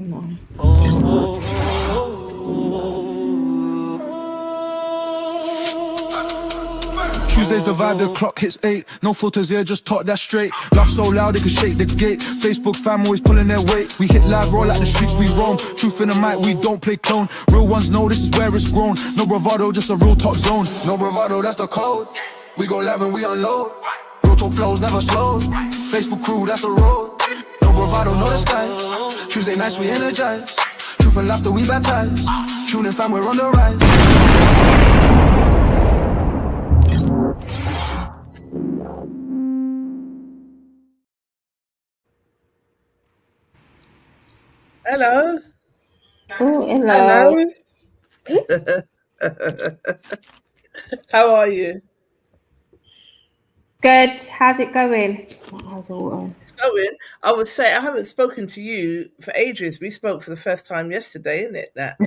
No. Tuesdays the vibe, the clock hits 8. No filters here, just talk that straight. Laugh so loud, they can shake the gate. Facebook fam always pulling their weight. We hit live, roll out the streets, we roam. Truth in the mic, we don't play clone. Real ones know this is where it's grown. No bravado, just a real top zone. No bravado, that's the code. We go live and we unload. Real talk flows, never slows. Facebook crew, that's the road. No bravado, no disguise. Tuesday nights, we energize. Truth and laughter, we baptize. Tune in fam, we're on the rise. Hello. Oh, hello. How are you? Good. How's it going? How's it all? It's going. I would say I haven't spoken to you for ages. We spoke for the first time yesterday, isn't it? That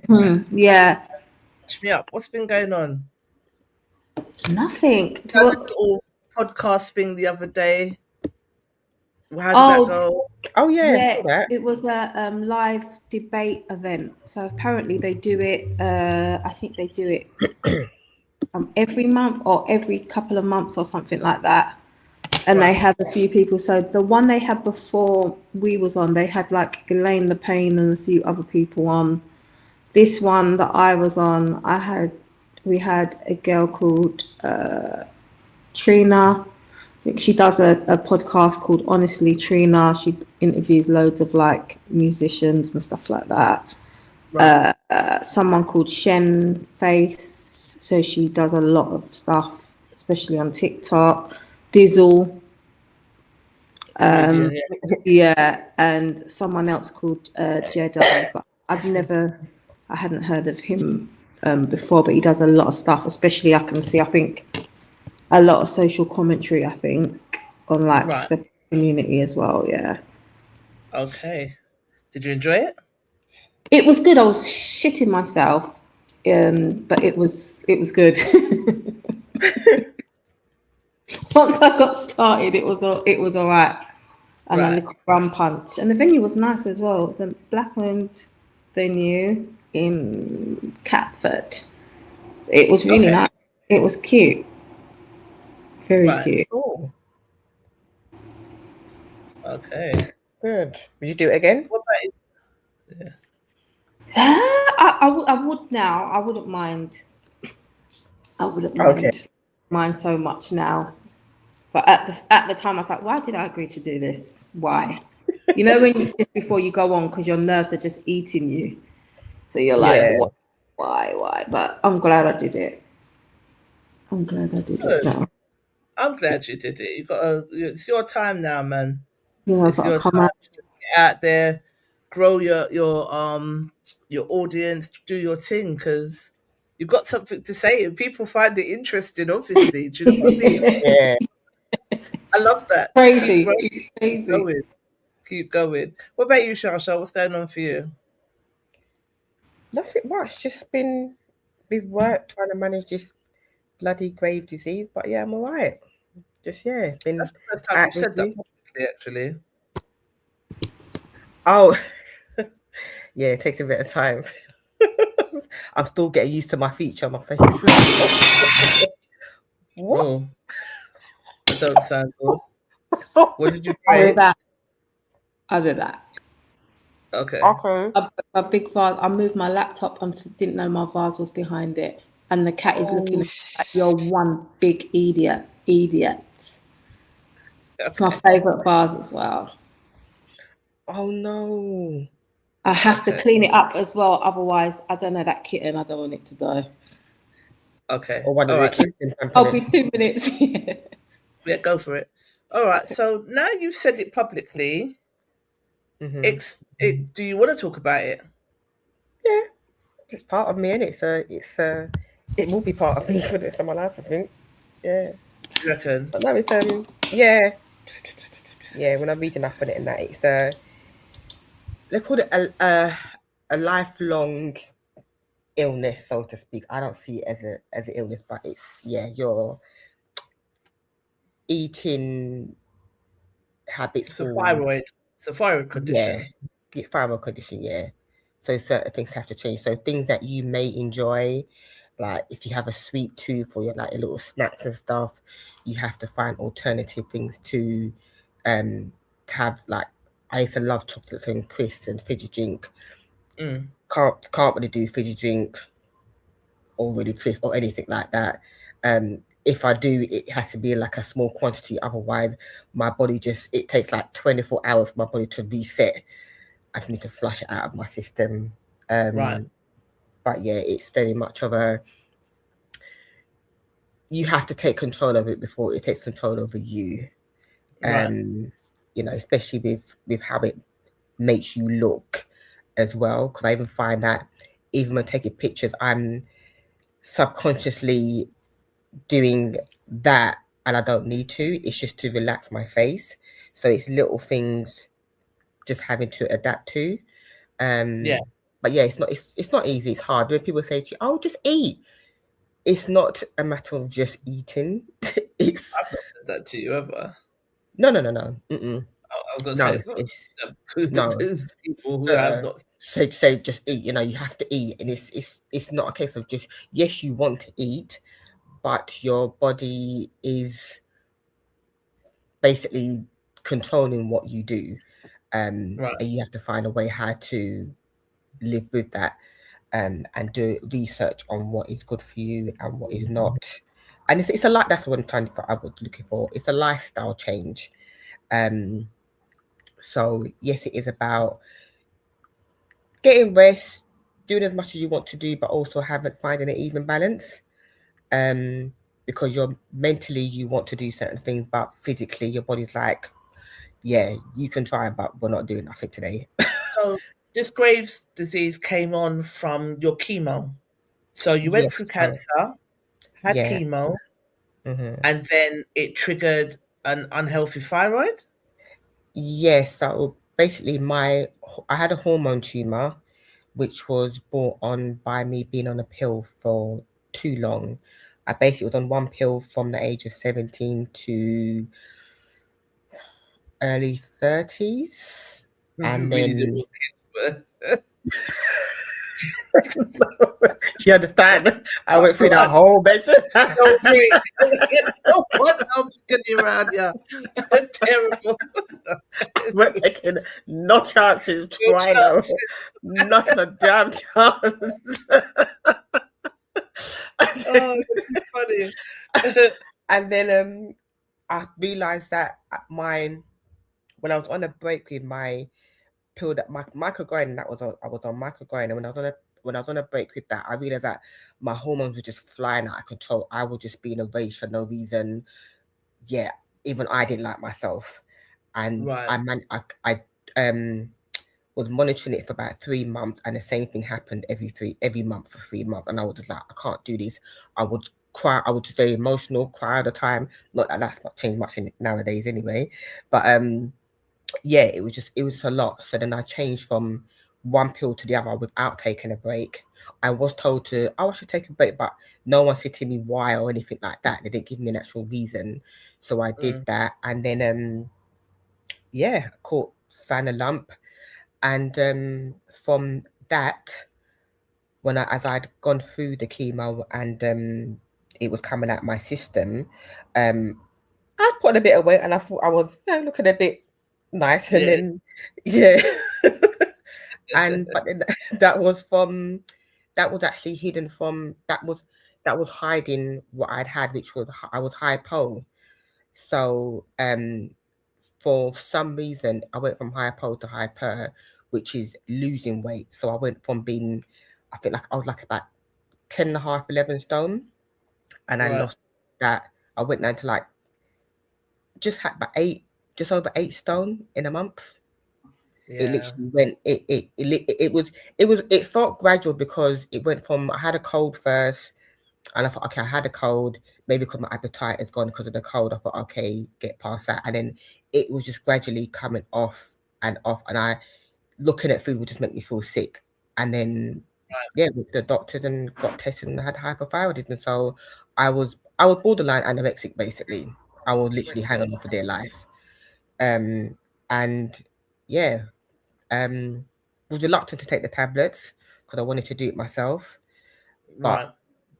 Yeah. catch me up. What's been going on? Nothing. That little podcast thing the other day. How did that go? Oh Yeah, yeah. it was a live debate event. So apparently they do it. I think they do it every month or every couple of months or something like that. And they have a few people. So the one they had before we was on, they had like Elaine Le Payne and a few other people on. This one that I was on, we had a girl called Trina. I think she does a podcast called Honestly Trina. She interviews loads of like musicians and stuff like that. Right. Someone called Shen Face. So she does a lot of stuff, especially on TikTok. Dizzle. Yeah, and someone else called Jed, but I hadn't heard of him before, but he does a lot of stuff, especially I can see, I think, a lot of social commentary, I think, on like the community as well, yeah. Okay. Did you enjoy it? It was good. I was shitting myself, but it was good. Once I got started, it was all right. And a little rum punch. And the venue was nice as well. It was a black-owned venue in Catford. It was really nice. It was cute. Very cute. Oh. Okay. Good. Would you do it again? What about it? Yeah. I would now. I wouldn't mind. I wouldn't mind so much now. But at the time, I was like, why did I agree to do this? Why? You know, just before you go on, because your nerves are just eating you. So you're like, why? But I'm glad I did it. Now. I'm glad you did it. It's your time now, man. Yeah, it's your time to just get out there, grow your audience, do your thing, because you've got something to say and people find it interesting, obviously. Do you know what I mean? Yeah. I love that. Crazy. Keep going. What about you, Shasha? What's going on for you? Nothing much. Just been with work trying to manage this bloody grave disease. But yeah, I'm all right. Just been. That's the first time you've said that publicly, actually. Oh, yeah. It takes a bit of time. I'm still getting used to my feature on my face. What? Oh, that don't sound good. What did you pray? I'll be back. Okay. A big vase. I moved my laptop and didn't know my vase was behind it. And the cat is looking at you're one big idiot. Okay. It's my favourite vase as well. Oh no. I have to clean it up as well. Otherwise, I don't know, that kitten, I don't want it to die. Okay. Or one of the kids. I'll be 2 minutes. Yeah, go for it. All right. So now you've said it publicly. Do you want to talk about it? Yeah, it's part of me, and it will be part of me for the rest of my life, I think. Yeah. You reckon? But no, it's yeah. When I'm reading up on it and that, it's they call it a lifelong illness, so to speak. I don't see it as an illness, but it's your eating habits. It's a thyroid condition. thyroid condition, yeah. So certain things have to change. So things that you may enjoy, like if you have a sweet tooth or you're like your little snacks and stuff, you have to find alternative things to have. Like I used to love chocolates and crisps and fizzy drink. Can't really do fizzy drink or really crisp or anything like that. If I do, it has to be like a small quantity. Otherwise, my body it takes like 24 hours for my body to reset. I just need to flush it out of my system. Right. But yeah, it's very much of a, you have to take control of it before it takes control over you. Right. You know, especially with how it makes you look as well. Because I even find that even when taking pictures, I'm subconsciously doing that, and I don't need to. It's just to relax my face. So it's little things just having to adapt to. Yeah. But yeah, it's not easy. It's hard when people say to you, "Oh, just eat." It's not a matter of just eating. It's I've not said that to you ever. no. Mm-mm. I was going to No, say no. kudos to people who have not. Say just eat. You know, you have to eat, and it's not a case of just, yes, you want to eat, but your body is basically controlling what you do, and you have to find a way how to live with that, and do research on what is good for you and what is not. And it's a lot. That's what I was looking for. It's a lifestyle change. So yes, it is about getting rest, doing as much as you want to do, but also finding an even balance. Because you're mentally, you want to do certain things, but physically your body's like, yeah, you can try, but we're not doing nothing today. So this Graves' disease came on from your chemo. So you went Yes, through so, cancer, had yeah. chemo, and then it triggered an unhealthy thyroid. Yes, so basically I had a hormone tumor, which was brought on by me being on a pill for too long. I basically was on one pill from the age of 17 to early 30s. You And really did then want kids, you understand? I went through that God. whole bitch. No, wait. What? I'm getting around here. Terrible. We're taking no chances, No trying chance. to, not a damn chance. Oh, it's too funny. And then I realized that when I was on a break with my pill, that my microgyne, I was on microgyne, and when I was on a break with that, I realized that my hormones were just flying out of control. I would just be in a rage for no reason. Yeah, even I didn't like myself, and Right. I was monitoring it for about 3 months, and the same thing happened every month for 3 months, and I was just like, I can't do this. I would cry. I would just very emotional, cry all the time. Not that that's not changed much nowadays anyway, but yeah, it was just a lot. So then I changed from one pill to the other without taking a break. I was told I should take a break, but no one said to me why or anything like that. They didn't give me an actual reason. So I did that, and then yeah, found a lump, and from that, as I'd gone through the chemo and it was coming out my system, I put on a bit of weight, and I thought I was looking a bit nice, and then yeah, but then that was actually hidden from that was hiding what I'd had, which was I was hypo. So for some reason I went from hypo to hyper, which is losing weight. So I went from being, I think like I was like about 10 and a half, 11 stone, and I lost that. I went down to like just over 8 stone in a month. It literally went. It felt gradual because it went from, I had a cold first, and I thought, okay, I had a cold, maybe because my appetite is gone because of the cold. I thought, okay, get past that, and then it was just gradually coming off, and I looking at food would just make me feel sick, and then yeah, with the doctors and got tested and had hypothyroidism. So I was borderline anorexic basically. I was literally hanging on for dear life. And yeah, was reluctant to take the tablets because I wanted to do it myself, but Right.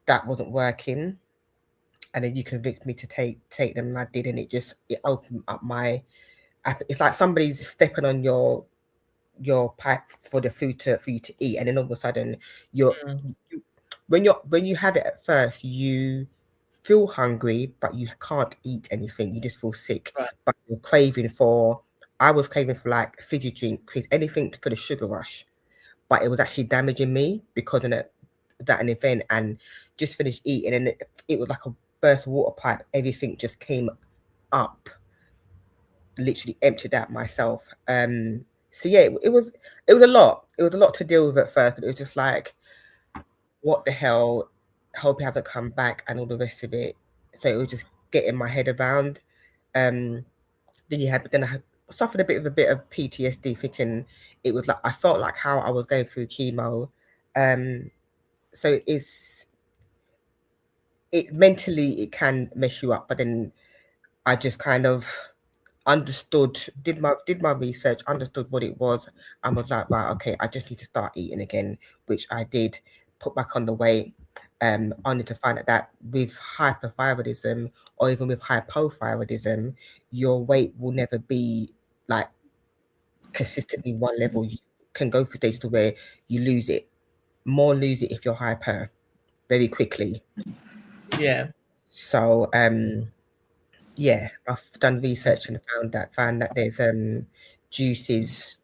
that wasn't working. And then you convinced me to take them, and I did, and it opened up my. It's like somebody's stepping on your pipe for the food for you to eat, and then all of a sudden you're Mm. you, when you have it at first, you feel hungry, but you can't eat anything. You just feel sick, Right. but you're craving for. I was craving for like fizzy drink, anything for the sugar rush, but it was actually damaging me because of that an event, and just finished eating, and it was like a burst water pipe. Everything just came up, literally emptied out myself. So yeah, it was a lot. It was a lot to deal with at first, but it was just like, what the hell? Hope it hasn't come back and all the rest of it. So it was just getting my head around. Um, then I suffered a bit of PTSD, thinking it was like I felt like how I was going through chemo. So it mentally it can mess you up, but then I just kind of understood, did my research, understood what it was, and was like, right, okay, I just need to start eating again, which I did, put back on the weight. Only to find out that with hyperthyroidism or even with hypothyroidism, your weight will never be like consistently one level. You can go through stages to where you lose it, lose it if you're hyper very quickly. Yeah. So yeah, I've done research and found that there's juices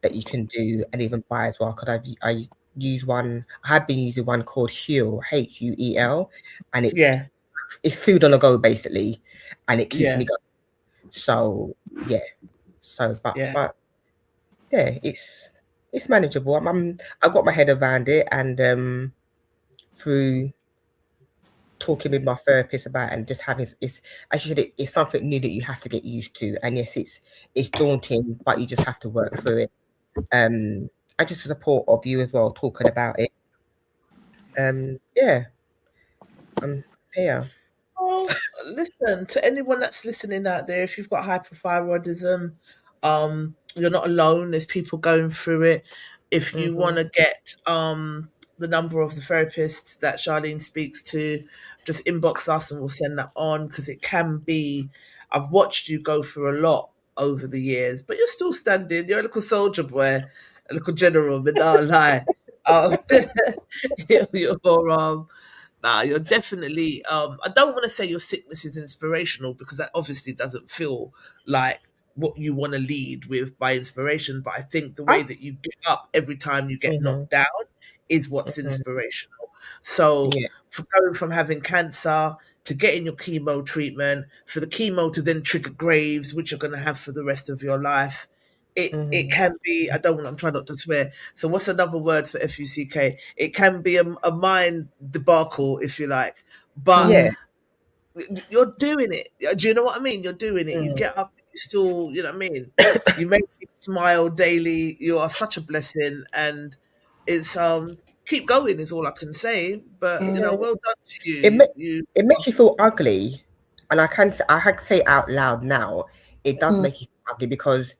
that you can do and even buy as well. Because I use one. I have been using one called Huel, Huel, and Yeah. it's food on the go basically, and it keeps Yeah. me going. So yeah, so Yeah. but yeah, it's manageable. I've got my head around it, and through talking with my therapist about, and just having, it's as you said, it's something new that you have to get used to, and yes, it's daunting, but you just have to work through it. And just the support of you as well, talking about it. Yeah, I'm here. Well, listen, to anyone that's listening out there, if you've got hypothyroidism, you're not alone. There's people going through it. If you want Hmm. to get the number of the therapists that Charlene speaks to, just inbox us and we'll send that on, because it can be. I've watched you go through a lot over the years, but you're still standing. You're a little soldier boy, a little general, but not lie. Um, you're nah, you're definitely. I don't want to say your sickness is inspirational, because that obviously doesn't feel like what you want to lead with by inspiration. But I think the way Ah, that you get up every time you get hmm, knocked down is what's hmm. inspirational. So, Yeah, for going from having cancer to getting your chemo treatment, for the chemo to then trigger graves, which you're going to have for the rest of your life, it hmm, can be. I don't want. I'm trying not to swear. So what's another word for FUCK? It can be a mind debacle, if you like, but yeah, Mm. you're doing it. Do you know what I mean? You're doing it. You mm, get up. You still. You know what I mean? You make me smile daily. You are such a blessing, and it's keep going is all I can say. But yeah. well done to It you. ma- You it makes you feel ugly, and I had to say it out loud now. It does Mm. make you feel ugly because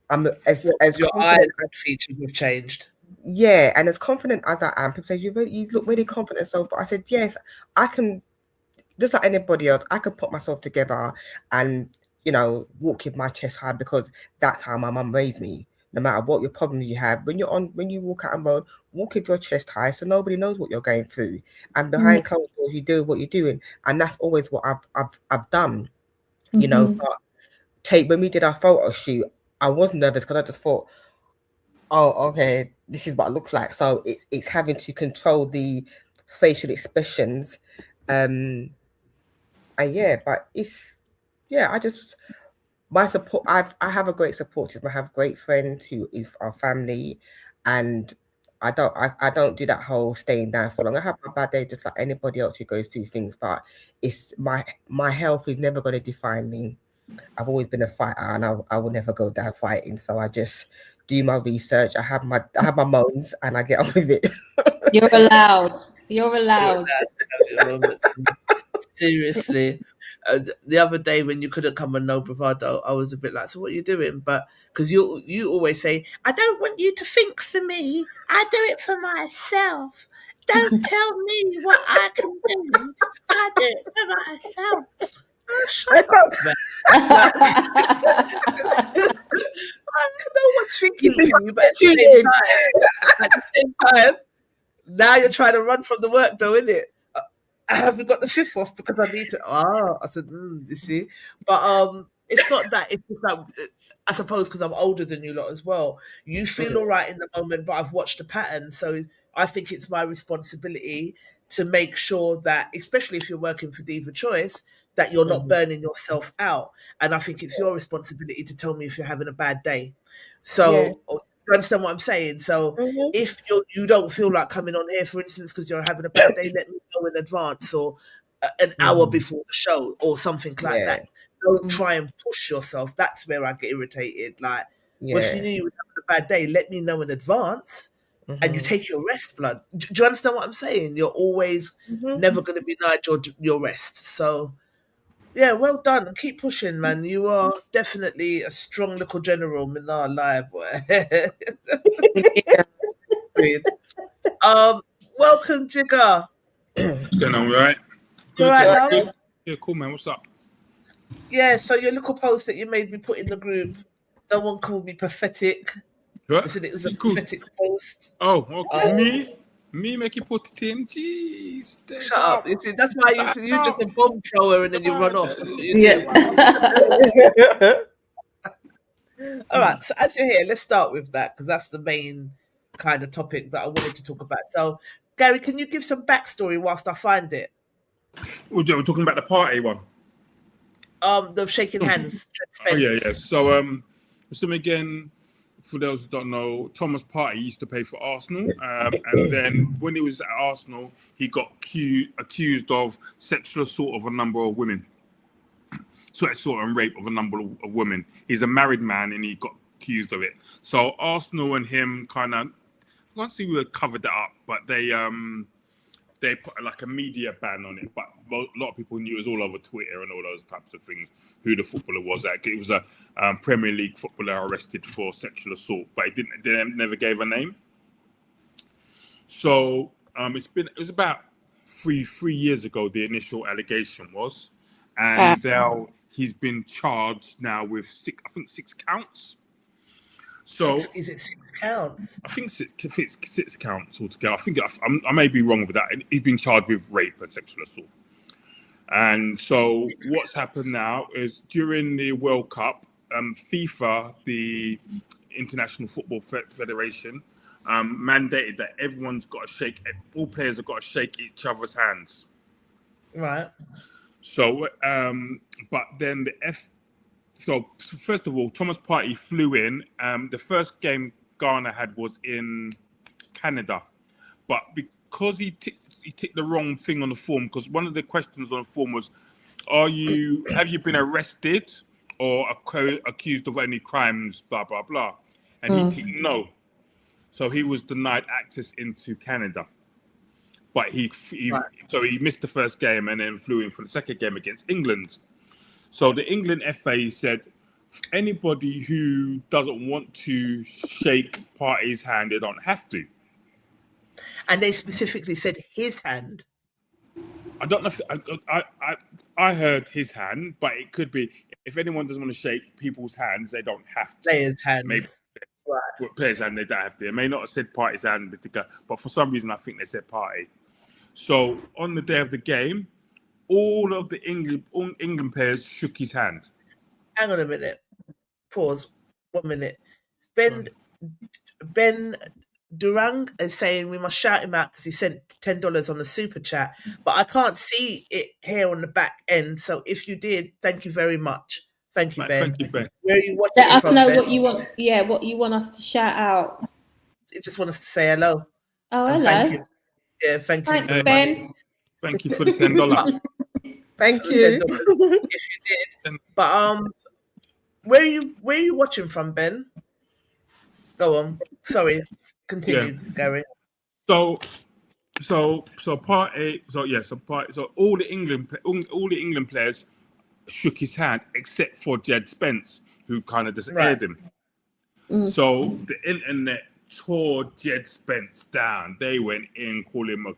I'm as your eyes confident. and features have changed. Yeah, and as confident as I am, people say you look really confident. So, but I said yes, I can, just like anybody else. I can put myself together and walk with my chest high, because that's how my mum raised me. No matter what your problems you have, when you walk out on road, walk with your chest high so nobody knows what you're going through. And Yeah. behind closed doors, you do what you're doing, and that's always what I've done. Mhm. But when we did our photo shoot, I was nervous because I just thought, oh, okay, this is what it looks like. So it's having to control the facial expressions. And yeah, but I just, my support, I have a great support system. I have great friends who is our family, and I don't do that whole staying down for long. I have my bad day just like anybody else who goes through things, but it's my health is never going to define me. I've always been a fighter, and I will never go down fighting. So I just do my research. I have my moans, and I get on with it. You're allowed. You're You're allowed. allowed to have your moments. Seriously. The other day when you couldn't come on No Bravado, I was a bit like, so what are you doing? But because you always say, I don't want you to think for me. I do it for myself. Don't tell me what I can do. I do it for myself. Oh, shut up, man. Like, no one's thinking for you, but at the same time, now you're trying to run from the work, though, isn't it? I haven't got the fifth off because I need to. I said, you see, but it's not that. It's just that I suppose because I'm older than you lot as well. You feel all right in the moment, but I've watched the pattern, so I think it's my responsibility to make sure that, especially if you're working for Diva Choice, that you're not burning yourself out. And I think it's your responsibility to tell me if you're having a bad day. So, you understand what I'm saying? So, if you don't feel like coming on here, for instance, because you're having a bad day, let me know in advance or an hour before the show or something like that. Don't try and push yourself. That's where I get irritated. Like, well, if you knew you were having a bad day, let me know in advance. And you take your rest, blood. Do you understand what I'm saying? You're always never going to be denied your rest. So, yeah, well done. And keep pushing, man. You are definitely a strong little general, Minar Live. Welcome, Jigger. What's going on, right? You all right, love? Yeah, cool, man. What's up? Yeah, so your little post that you made me put in the group, no one called me pathetic. What? I said it was a pathetic post. Oh, okay. Me make you put it in? Jeez. Shut up. You see, that's why you're just a bomb thrower and then you run off. That's what you do. All right, so as you're here, let's start with that because that's the main kind of topic that I wanted to talk about. So, Gary, can you give some backstory whilst I find it? We're talking about the party one. The shaking hands. Jed Spence. Oh yeah. So again, for those who don't know, Thomas Partey used to play for Arsenal, and then when he was at Arsenal, he got accused of sexual assault of a number of women. Sexual assault and rape of a number of women. He's a married man and he got accused of it. So Arsenal and him kind of, once we covered that up, but they put like a media ban on it. But a lot of people knew it was all over Twitter and all those types of things, who the footballer was. It was a Premier League footballer arrested for sexual assault, but they never gave a name. So it was about three years ago, the initial allegation was. And now he's been charged now with six counts. So is it 6 counts? I think six counts altogether. I may be wrong with that. He's been charged with rape and sexual assault. And so what's happened now is during the World Cup, FIFA, the International Football Federation, mandated that all players have got to shake each other's hands. Right. So, but then So first of all, Thomas Partey flew in. The first game Ghana had was in Canada, but because he ticked the wrong thing on the form, because one of the questions on the form was, have you been arrested or accused of any crimes, blah blah blah, and he ticked no, so he was denied access into Canada. But so he missed the first game and then flew in for the second game against England. So the England FA said, anybody who doesn't want to shake Partey's hand, they don't have to. And they specifically said his hand. I don't know if I heard his hand, but it could be if anyone doesn't want to shake people's hands, they don't have to. Players' hands. Maybe players' hand, they don't have to. They may not have said Partey's hand, but for some reason I think they said Partey. So on the day of the game, all of the England players shook his hand. Hang on a minute. Pause. 1 minute. Ben Durang is saying we must shout him out because he sent $10 on the super chat, but I can't see it here on the back end. So if you did, thank you very much. Thank you, Ben. Thank you, Ben. Where are you watching Let us from, know Ben? what you want. Yeah, what you want us to shout out. I just want us to say hello. Oh, hello. Thank you. Yeah, thank you. Thanks, Ben. Thank you for the $10. Thank you. $10, if you did. But where are you watching from, Ben? Go on. Sorry. Continue, Gary. So Partey. So all the England players shook his hand, except for Jed Spence, who kind of just Right. aired him. So the internet tore Jed Spence down. They went in, call him a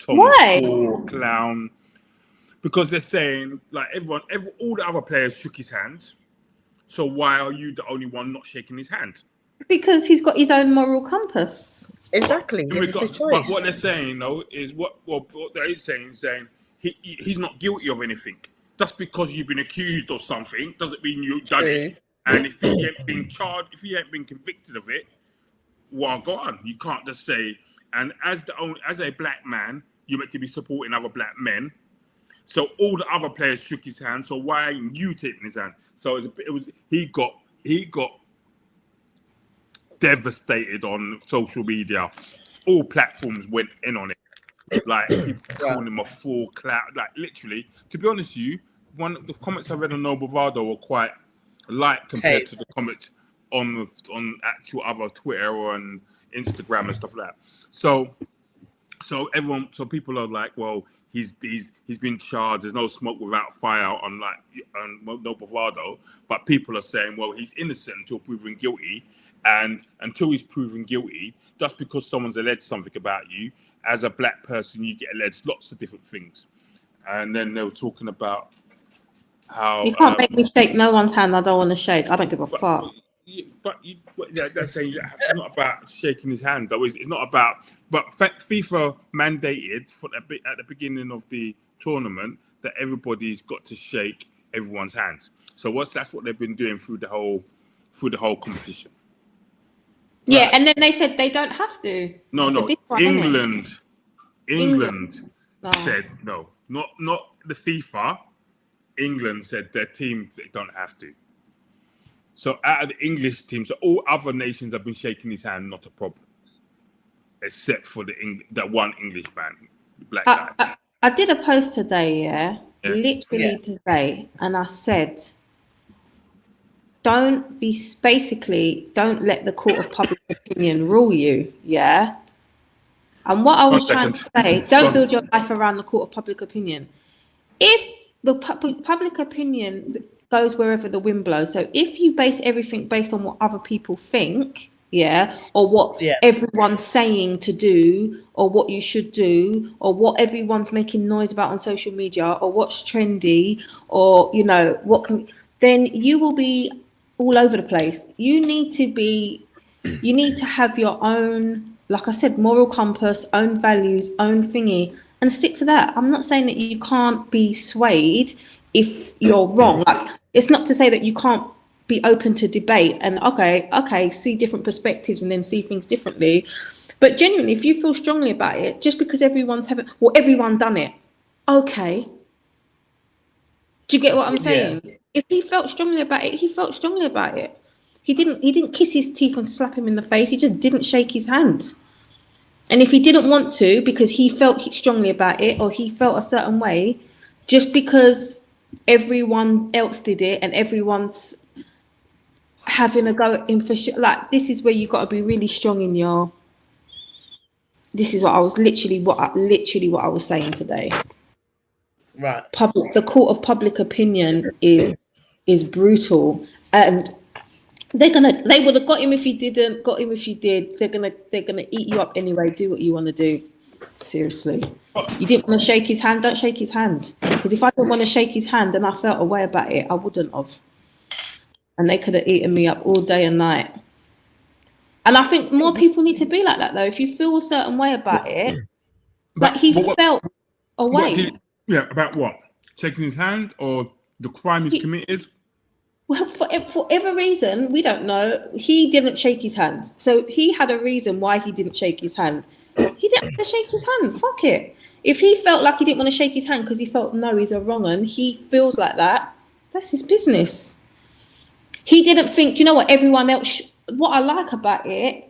Why? tomfoolery clown, because they're saying like all the other players shook his hand. So why are you the only one not shaking his hand? Because he's got his own moral compass. Exactly. And It's his but choice. what they're saying though is what they're saying he's not guilty of anything. Just because you've been accused of something doesn't mean you've done it. And if he ain't been charged, if he ain't been convicted of it, well, go on. You can't just say. And as a black man, you're meant to be supporting other black men. So all the other players shook his hand. So why ain't you taking his hand? So he got devastated on social media. All platforms went in on it. Like people calling him a full clown. Like literally, to be honest with you, one of the comments I read on Bravado were quite light compared to the comments on actual other Twitter or on Instagram and stuff like that. So people are like, well, he's been charged. There's no smoke without fire on no Bravado. But people are saying, well, he's innocent until proven guilty, and until he's proven guilty, just because someone's alleged something about you, as a black person, you get alleged lots of different things. And then they were talking about how You can't make me shake no one's hand I don't want to shake. I don't give a fuck. But they're saying it's not about shaking his hand, though. It's not about. But FIFA mandated at the beginning of the tournament that everybody's got to shake everyone's hand. So that's what they've been doing through the whole competition. Yeah, and then they said they don't have to. No. England No. said no. Not the FIFA. England said their team they don't have to. So out of the English team, so all other nations have been shaking his hand, not a problem, except for that one English man, black guy. I did a post today, literally today, and I said, don't let the court of public opinion rule you, yeah? And what I was trying to say, don't build your life around the court of public opinion. If the public opinion goes wherever the wind blows, so if you base everything based on what other people think, or what everyone's saying to do, or what you should do, or what everyone's making noise about on social media, or what's trendy, or then you will be all over the place. You need to have your own, like I said, moral compass, own values, own thingy, and stick to that. I'm not saying that you can't be swayed if you're wrong. Like, it's not to say that you can't be open to debate and okay, see different perspectives and then see things differently. But genuinely, if you feel strongly about it, just because everyone done it, okay. Do you get what I'm saying? Yeah. If he felt strongly about it, he felt strongly about it. He didn't kiss his teeth and slap him in the face. He just didn't shake his hand. And if he didn't want to, because he felt strongly about it, or he felt a certain way, just because everyone else did it and everyone's having a go in for sure, like, this is where you got to be really strong in your. This is what I was literally what I was saying today. Right. The court of public opinion is brutal, and they would have got him if he didn't, got him if you did. They're gonna eat you up anyway. Do what you want to do. Seriously, you didn't want to shake his hand. Don't shake his hand. Because if I didn't want to shake his hand and I felt a way about it, I wouldn't have. And they could have eaten me up all day and night. And I think more people need to be like that, though. If you feel a certain way about it, like he felt a way. About what? Shaking his hand or the crime he's committed? Well, for whatever reason, we don't know. He didn't shake his hand. So he had a reason why he didn't shake his hand. He didn't want to shake his hand. Fuck it. If he felt like he didn't want to shake his hand because he felt, no, he's a wrong un, he feels like that, that's his business. He didn't think, you know what, everyone else, what I like about it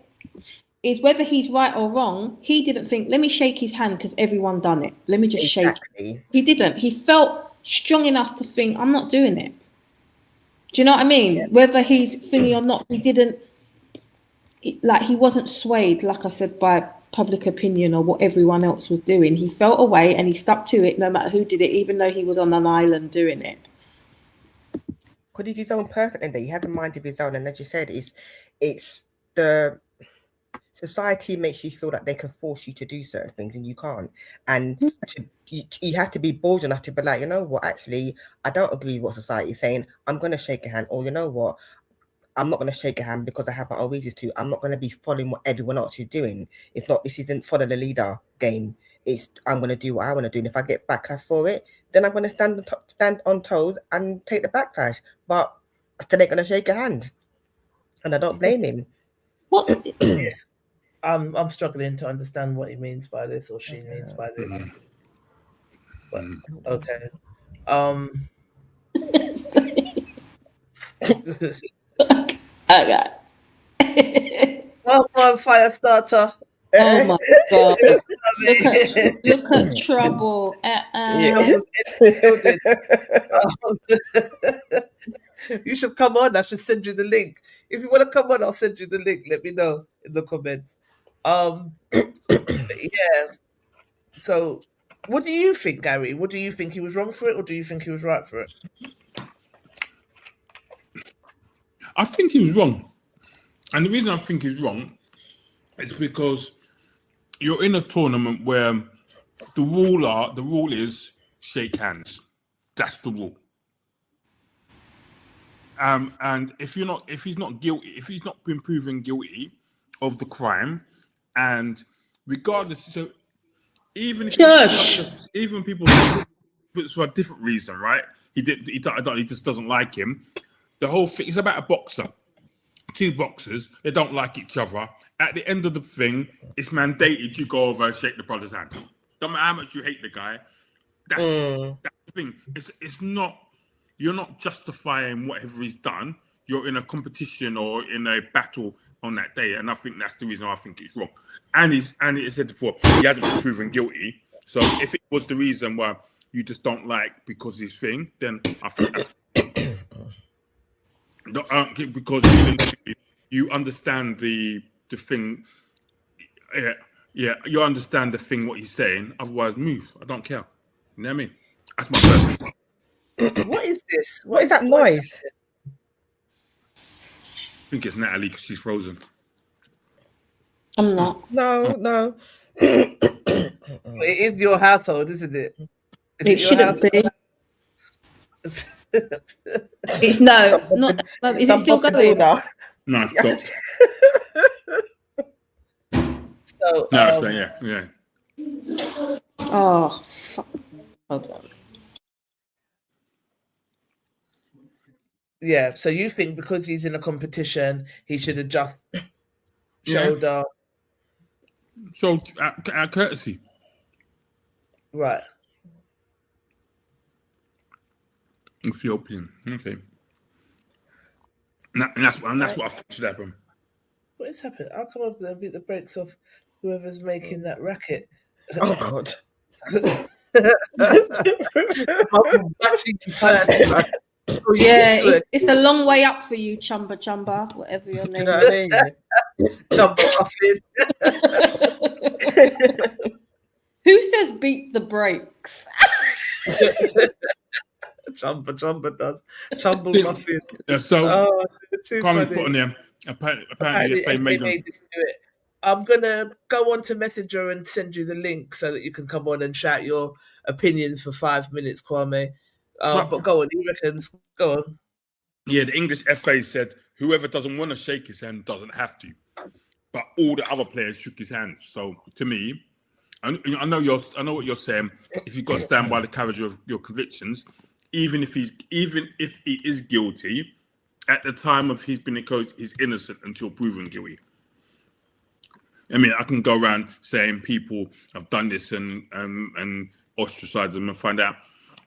is whether he's right or wrong, he didn't think, let me shake his hand because everyone done it. Let me just shake it. He didn't. He felt strong enough to think, I'm not doing it. Do you know what I mean? Yeah. Whether he's thingy or not, he didn't, like, he wasn't swayed, like I said, by public opinion or what everyone else was doing. He felt away and he stuck to it no matter who did it, even though he was on an island doing it. Because he's his own person, and he has a mind of his own. And as you said, it's the society makes you feel that they can force you to do certain things and you can't. And you have to be bold enough to be like, you know what, actually, I don't agree with what society is saying. I'm going to shake a hand. Or you know what, I'm not going to shake a hand because I have my own reasons to. I'm not going to be following what everyone else is doing. This isn't follow the leader game. I'm going to do what I want to do. And if I get backlash for it, then I'm going to stand on toes and take the backlash. But I still ain't going to shake a hand. And I don't blame him. What? I'm struggling to understand what he means by this, or she means by this. But, okay. Okay. Well on, fire starter. Oh my god! Look at trouble. You should come on. I should send you the link. If you want to come on, I'll send you the link. Let me know in the comments. Yeah. So, what do you think, Gary? What do you think? He was wrong for it, or do you think he was right for it? I think he was wrong. And the reason I think he's wrong is because you're in a tournament where the rule is shake hands. That's the rule. And if he's not been proven guilty of the crime, and regardless, so even people it's for a different reason, right? He just doesn't like him. The whole thing is about a boxer. Two boxers, they don't like each other. At the end of the thing, it's mandated you go over and shake the brother's hand. Don't matter how much you hate the guy. That's the thing. It's not. You're not justifying whatever he's done. You're in a competition or in a battle on that day, and I think that's the reason I think it's wrong. And it said before, he hasn't been proven guilty. So if it was the reason why you just don't like because his thing, then I think that's because you understand the thing. Yeah, you understand the thing what he's saying. Otherwise, move. I don't care. You know what I mean? That's my first thing. What is this? What is that noise? I think it's Natalie because she's frozen. I'm not. No. It is your household, isn't it? It shouldn't be. It's no. Is it still going? No, stop. So, yeah. Oh, fuck. Hold on. Yeah, so you think because he's in a competition, he should have just showed up. So, courtesy. Right. Ethiopian. Okay. And that's what I think should happen. What is happening? I'll come over there and beat the brakes off whoever's making that racket. Oh, God. Yeah, it's a long way up for you, Chumba, whatever your name is. Chumba muffin. Who says beat the brakes? Chumba does. Chumba muffin. Yeah, so, too can't funny. put on there. Apparently they made them. Didn't do it. I'm gonna go on to Messenger and send you the link so that you can come on and shout your opinions for 5 minutes, Kwame. But go on, he reckons. Go on. Yeah, the English FA said whoever doesn't want to shake his hand doesn't have to, but all the other players shook his hand. So to me, I know what you're saying. If you've got to stand by the carriage of your convictions, even if he is guilty, at the time of he's been accused, he's innocent until proven guilty. I mean, I can go around saying people have done this and ostracize them and find out.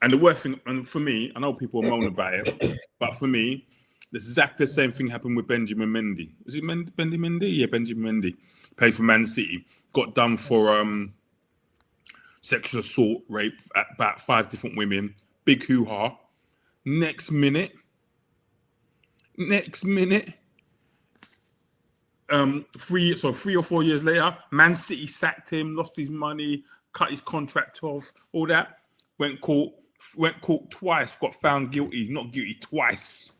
And the worst thing, and for me, I know people moan about it, but for me, this exactly the same thing happened with Benjamin Mendy. Is it Benjamin Mendy? Yeah, Benjamin Mendy. Played for Man City. Got done for sexual assault, rape at about 5 different women. Big hoo-ha. Next minute, 3 or 4 years later, Man City sacked him, lost his money, cut his contract off, all that. Went court twice, got found guilty, not guilty twice.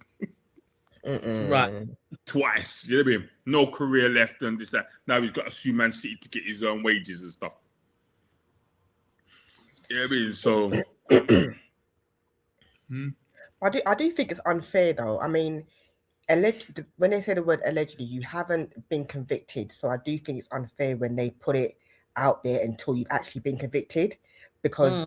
Right. Twice. You know what I mean? No career left and this, that. Now he's got to sue Man City to get his own wages and stuff. You know what I mean? So I do think it's unfair though. I mean, when they say the word allegedly, you haven't been convicted. So I do think it's unfair when they put it out there until you've actually been convicted, because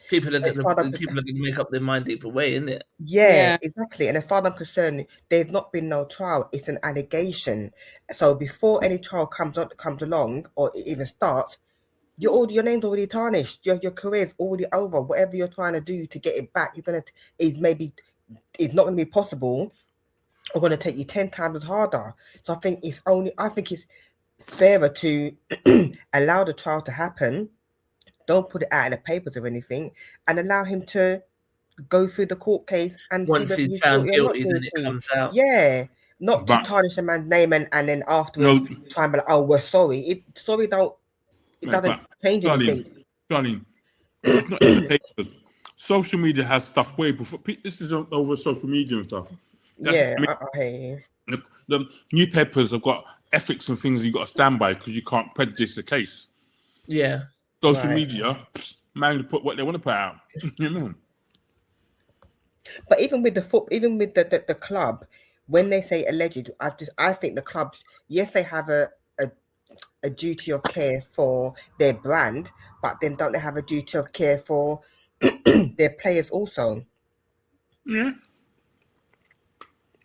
people are going to make up their mind either way, isn't it? Yeah, exactly. And as far as I'm concerned, there's not been no trial. It's an allegation. So before any trial comes along or it even starts, your name's already tarnished. Your career's already over. Whatever you're trying to do to get it back, it's not going to be possible. Or going to take you 10 times harder. So I think it's fairer to allow the trial to happen. Don't put it out in the papers or anything, and allow him to go through the court case and once he's found guilty, then it comes out. Yeah, not to tarnish a man's name and then afterwards try and be like, oh, we're sorry. It doesn't change anything. Darling, it's not in the papers. Social media has stuff way before. This is over social media and stuff. I hear you. The newspapers have got ethics and things you got to stand by because you can't prejudice the case. Yeah. Social media, man, put what they want to put out. You know. But even with the club, when they say alleged, I think the clubs, yes, they have a duty of care for their brand, but then don't they have a duty of care for their players also? Yeah.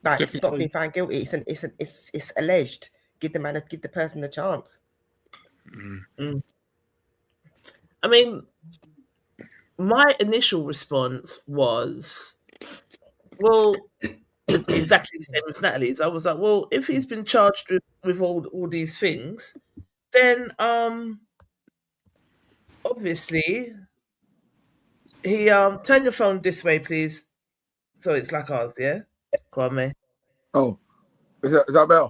Like, it's not being found guilty. It's alleged. Give the person a chance. I mean, my initial response was, well, it's exactly the same as Natalie's. I was like, well, if he's been charged with all these things, then obviously he turn your phone this way, please. So it's like ours, yeah? Kwame. Oh, is that better?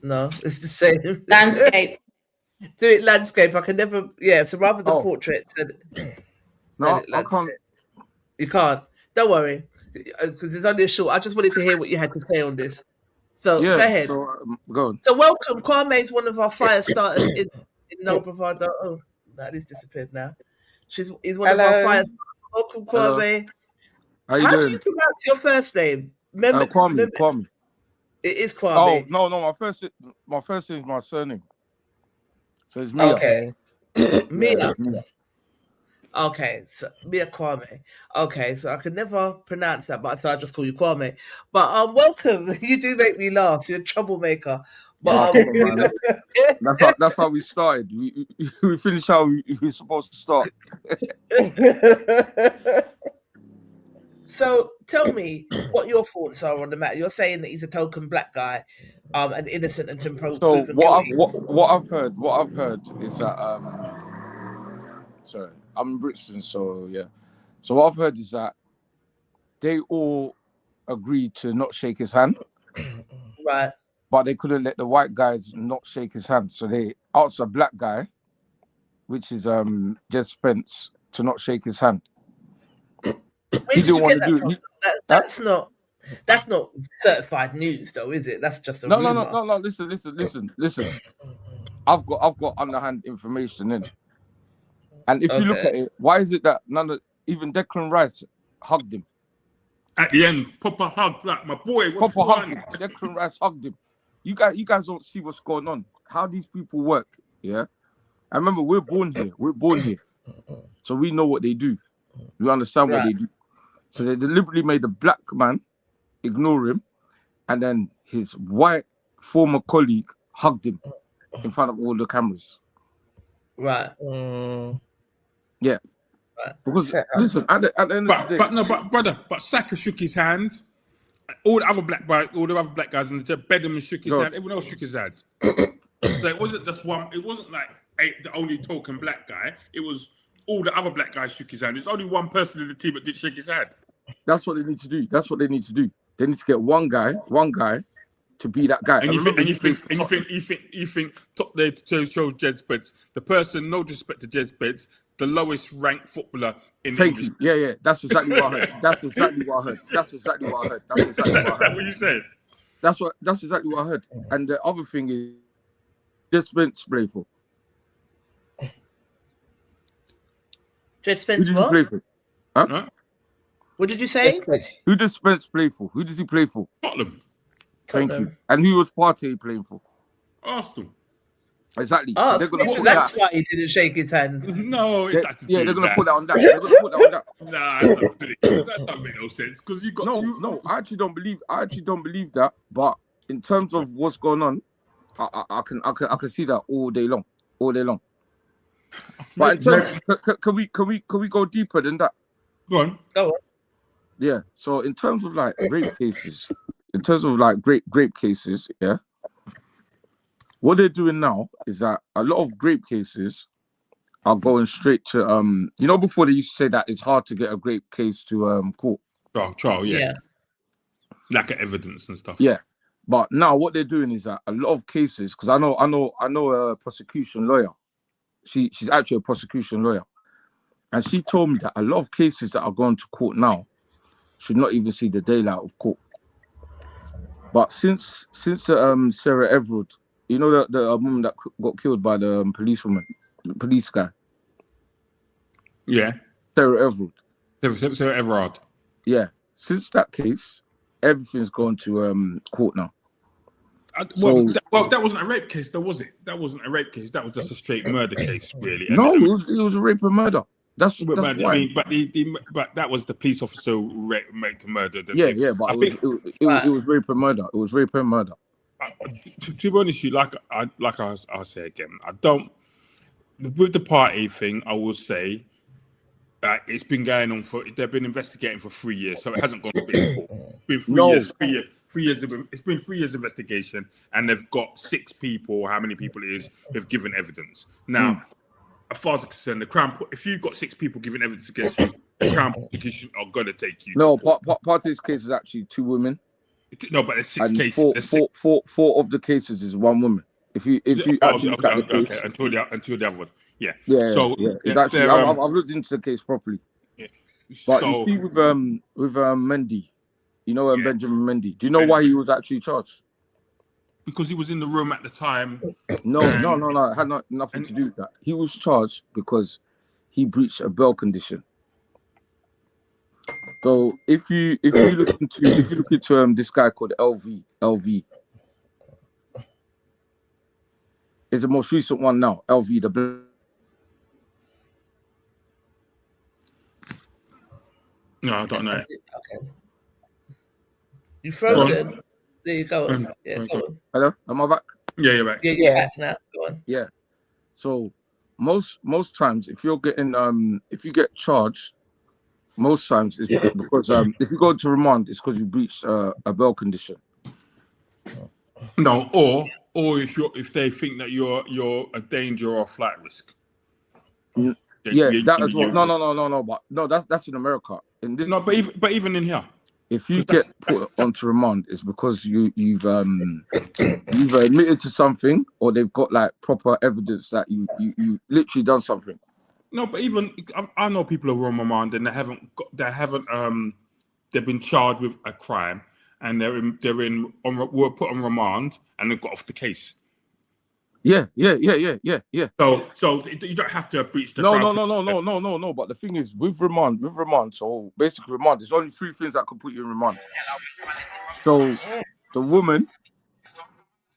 No, it's the same. Landscape. Do it landscape. I can never. Yeah. So rather than portrait. No, I can't. You can't. Don't worry, because it's only a short. I just wanted to hear what you had to say on this. So go ahead. So, go on. So welcome. Kwame is one of our fire starters in No Bravado. Oh, that is disappeared now. He's one of our fire starters. Welcome, Kwame. How do you pronounce your first name? Kwame. It is Kwame. Oh no, my first name is my surname. So it's Mia. Okay. Mia. Okay, so Mia Kwame. Okay, so I could never pronounce that, but I thought I'd just call you Kwame. But welcome. You do make me laugh. You're a troublemaker. But that's how we started. We finished how we were supposed to start. So tell me what your thoughts are on the matter. You're saying that he's a token black guy, and innocent until proven guilty. What I've heard is that sorry, I'm in Brixton, so yeah. So what I've heard is that they all agreed to not shake his hand, right? But they couldn't let the white guys not shake his hand, so they asked a black guy, which is Jed Spence, to not shake his hand. He didn't want to do it. That's not certified news, though, is it? That's just a rumor. No. Listen. I've got underhand information in, and if you look at it, why is it that even Declan Rice hugged him at the end? Proper hug, like my boy. Proper hug. Declan Rice hugged him. You guys don't see what's going on. How these people work. Yeah, I remember we're born here, so we know what they do. We understand what they do. So they deliberately made a black man ignore him, and then his white former colleague hugged him in front of all the cameras. Right. Yeah. Right. Because listen, at the end of the day, but Saka shook his hand. All the other black guys in the Bedham shook his hand. Everyone else shook his hand. So it wasn't just one. It wasn't like the only token black guy. It was. All the other black guys shook his hand. There's only one person in the team that did shake his hand. That's what they need to do. They need to get one guy to be that guy. And you think they show Jed Spence. The person, no disrespect to Jed Spence, the lowest ranked footballer in the Thank English. you. Yeah. That's exactly what I heard. That's exactly what I heard. That's exactly what I heard. That's exactly what I Is that heard. what you said? That's exactly what I heard. And the other thing is, Jed Spence play for. Jed Who Spence, did he what? play for? Huh? Huh? What did you say? Who does Spence play for? Who does he play for? Tottenham, Thank you. Tottenham. And who was Partey playing for? Arsenal. Exactly. Oh, So they're so gonna maybe put that's that. why he didn't shake his hand. No, it's not to do Yeah, they're with gonna that. put that on that. They're gonna put that on that. Nah, it's not ridiculous. That doesn't make no sense because you got No, I actually don't believe that. But in terms of what's going on, I can see that all day long. But in terms, can we go deeper than that? Go on. Go on. Yeah. So in terms of like rape cases, rape cases, yeah. What they're doing now is that a lot of rape cases are going straight to before they used to say that it's hard to get a rape case to court. Trial, yeah. Yeah. Lack of evidence and stuff. Yeah. But now what they're doing is that a lot of cases, because I know a prosecution lawyer. She's actually a prosecution lawyer. And she told me that a lot of cases that are going to court now should not even see the daylight of court. But since Sarah Everard, you know the woman that got killed by the police guy. Yeah. Sarah Everard. Sarah Everard. Yeah. Since that case, everything's gone to court now. That wasn't a rape case, though, was it? That wasn't a rape case. That was just a straight murder case, really. No, it was a rape and murder. That's But why. I mean, but that was the police officer made to murder. But it was rape and murder. It was rape and murder. To be honest, I'll say again, I don't. With the party thing, I will say it's been going on they've been investigating for 3 years, so it hasn't gone to court. It's been 3 years. 3 years. It's been 3 years investigation, and they've got 6 people, how many people it is, who've given evidence. Now, as far as I'm concerned, the Crown, if you've got 6 people giving evidence against you, the Crown prosecution are going to take you. No, part of this case is actually 2 women. No, but there's 6 and cases. Four of the cases is 1 woman. If you actually look at the case, until the other one, yeah. So it's actually I've looked into the case properly. Yeah. But you see with Mendy, Benjamin Mendy. Do you know why he was actually charged? Because he was in the room at the time. No. It had nothing to do with that. He was charged because he breached a bail condition. So if you look into this guy called LV. Is the most recent one now, LV, No, I don't know. Okay. You frozen. There you go. Yeah, go on. Hello? Am I back? Yeah, you're back. Yeah, you're back now. Go on. Yeah. So most times if you're getting if you get charged, most times it's because if you go to remand, it's because you breached a bail condition. No, or if they think that you're a danger or a flight risk. That as well. No. But no, that's in America. But even in here, if you get put onto remand, it's because you've admitted to something, or they've got like proper evidence that you literally done something. No, but even I know people who are on remand and they've been charged with a crime and were put on remand and they got off the case. Yeah. So you don't have to breach the. No. But the thing is, with remand. So basically, remand. There's only 3 things that could put you in remand. So the woman.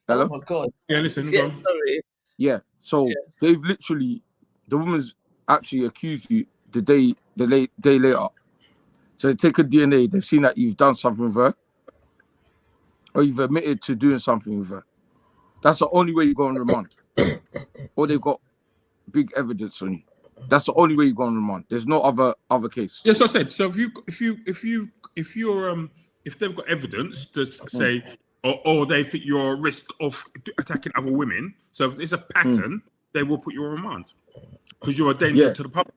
Hello. Oh my God. Yeah, listen. Yeah, sorry. Yeah. So they've literally, the woman's actually accused you the day later. So they take a DNA. They've seen that you've done something with her, or you've admitted to doing something with her. That's the only way you go on remand. Or they've got big evidence on you. That's the only way you go on remand. There's no other case. Yes, I said. So if they've got evidence to say, or they think you're a risk of attacking other women, so if it's a pattern, they will put you on remand because you're a danger to the public.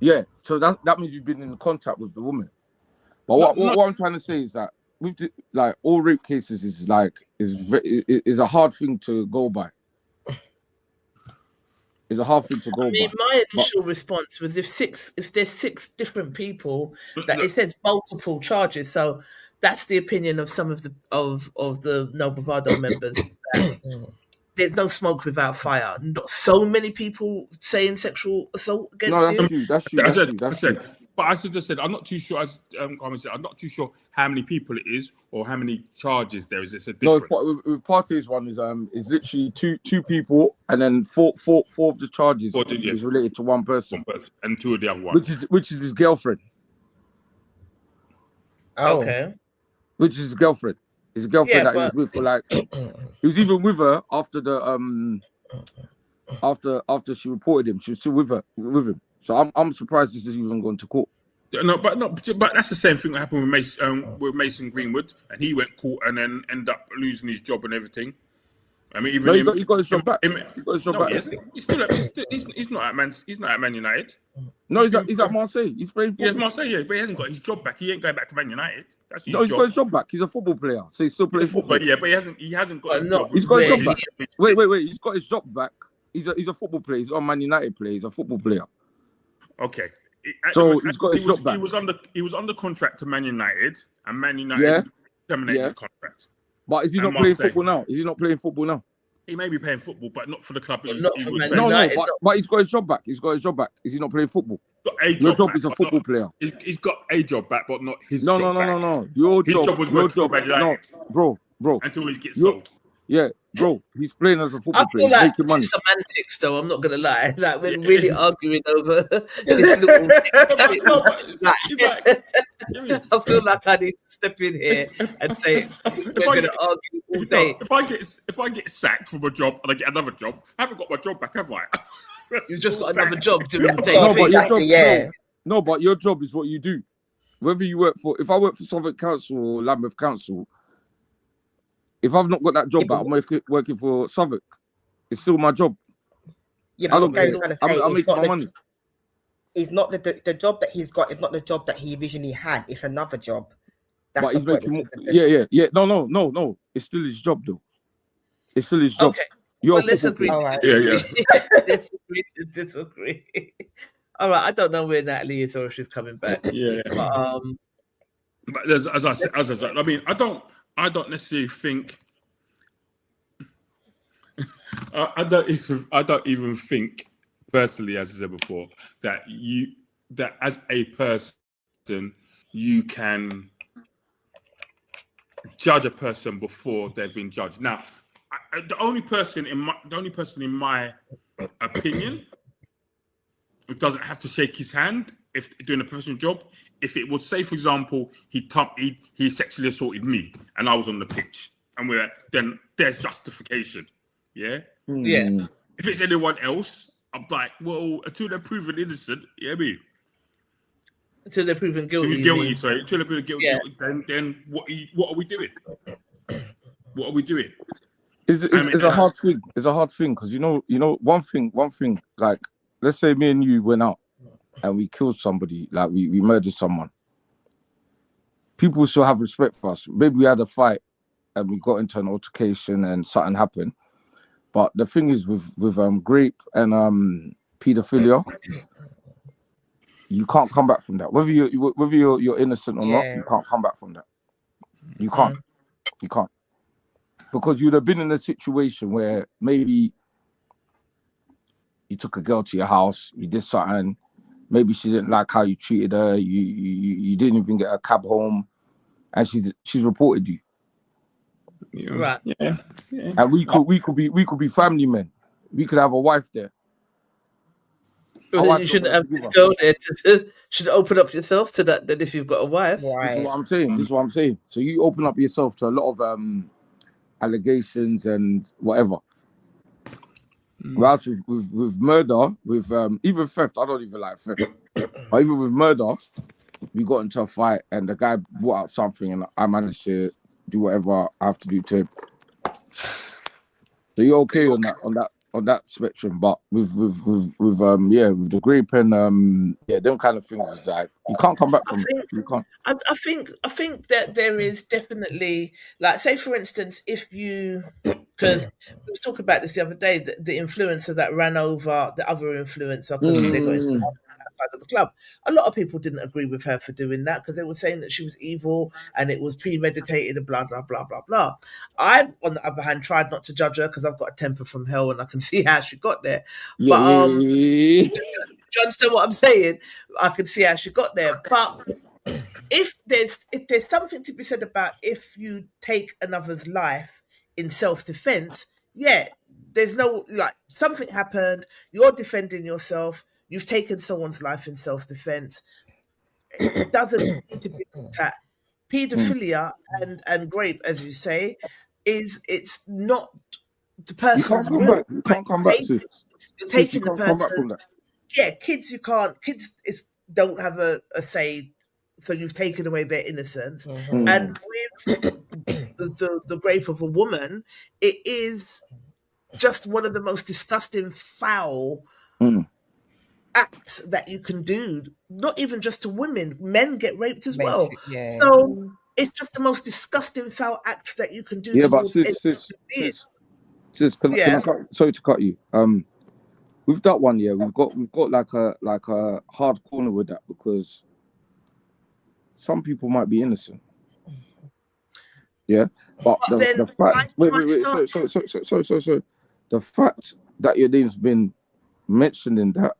Yeah. So that means you've been in contact with the woman. But what I'm trying to say is that with all rape cases is a hard thing to go by. It's a hard thing to go I mean, by. my But initial response was if there's 6 different people, that it says multiple charges. So that's the opinion of some of the No Bravado members. That there's no smoke without fire. Not so many people saying sexual assault no, against him. that's true. That's true. I said, but I just said, I'm not too sure. As Carmen said, I'm not too sure how many people it is or how many charges there is. It's a No, difference. with Partey's one is literally two people, and then four of the charges is related to one person, and 2 of the other one, which is his girlfriend. Oh. Okay. Which is his girlfriend. His girlfriend Yeah, that he was with for like, he was even with her after the after she reported him. She was still with him. So I'm surprised this has even gone to court. But that's the same thing that happened with Mason Greenwood, and he went court and then ended up losing his job and everything. I mean, even he got his job back. He got his job back. He's not at Man United. No, he's at Marseille. He's playing football. Yeah, Marseille. Yeah, but he hasn't got his job back. He ain't going back to Man United. That's his he's got his job back. He's a football player, so he's still playing football. Yeah, but he hasn't got his job. He's got his job back. Wait. He's got his job back. He's a football player. He's not a Man United player. He's a football player. Okay. So he's got his job back. He was under contract to Man United, and Man United terminated his contract. But is he not playing football now? Is he not playing football now? He may be playing football, but not for the club. Not for Man United. But he's got his job back. He's got his job back. Is he not playing football? Your job is a football player. He's got a job back, but not his job back. No. Your job was working for Man United. No, bro. Until he gets sold. Yeah, bro. He's playing as a football player. I feel like making money. it's semantics, though. I'm not gonna lie. Like we're really arguing over this little thing. I feel like I need to step in here and say we're gonna argue all day. If I get sacked from a job and I get another job, I haven't got my job back, have I? You've just got another job doing the same thing. No, but your job is what you do. Whether you work for, if I work for Southwark Council or Lambeth Council, if I've not got that job back, I'm working for Southwark. It's still my job. Yeah, but I'm making my money. It's not the job that he's got. It's not the job that he originally had. It's another job. But he's making more. Yeah. No. It's still his job, though. It's still his job. Okay. Let's agree to disagree. Disagree. All right. I don't know where Natalie is or if she's coming back. Yeah. But as I said, I mean, I don't necessarily think. I don't even think personally, as I said before, that as a person you can judge a person before they've been judged. Now, the only person in my opinion who doesn't have to shake his hand if doing a professional job, if it would say, for example, he sexually assaulted me and I was on the pitch, and then there's justification. Yeah. Yeah. If it's anyone else, I'm like, well, until they're proven innocent, until they're proven guilty. Until they're proven guilty, then what are we doing? What are we doing? It's a hard thing. It's a hard thing because you know one thing. Like, let's say me and you went out and we killed somebody, like we murdered someone. People still have respect for us. Maybe we had a fight and we got into an altercation and something happened. But the thing is with rape and paedophilia, you can't come back from that. Whether you're innocent or not, you can't come back from that. You can't. You can't. Because you'd have been in a situation where maybe you took a girl to your house, you did something, maybe she didn't like how you treated her, you didn't even get a cab home, and she's reported you. Right. Yeah. And we could be family men. We could have a wife there. But then you shouldn't have this girl there should open up yourself to that then if you've got a wife. Right. This is what I'm saying. So you open up yourself to a lot of allegations and whatever. Whereas with murder, with even theft, I don't even like theft. But even with murder, we got into a fight and the guy brought out something and I managed to do whatever I have to do to him. So you're okay on on that spectrum, but with the grape and them kind of things, is like you can't come back from it. You can't. I think that there is definitely, like, say for instance, if you, because we was talking about this the other day, the influencer that ran over the other influencer because they got outside of the club. A lot of people didn't agree with her for doing that because they were saying that she was evil and it was premeditated and blah blah blah blah blah. I, on the other hand, tried not to judge her because I've got a temper from hell and I can see how she got there. But do you understand what I'm saying? I can see how she got there. But if there's something to be said about if you take another's life in self-defense, yeah, there's no, like, something happened, you're defending yourself, you've taken someone's life in self-defense. It doesn't need to be looked at. Pedophilia and rape, as you say, it's not the person's will. You can't come back to it. You're taking the You can't come back from person. that. Yeah, kids, you can't. Kids don't have a say, so you've taken away their innocence. And with the rape of a woman, it is just one of the most disgusting, foul acts that you can do. Not even just to women, men get raped as well. Yeah. So it's just the most disgusting, foul act that you can do. Yeah, but towards sis, can I sorry to cut you. With that one, yeah, we've got like a hard corner with that because some people might be innocent. Yeah, but the fact. Sorry. The fact that your name's been mentioned in that.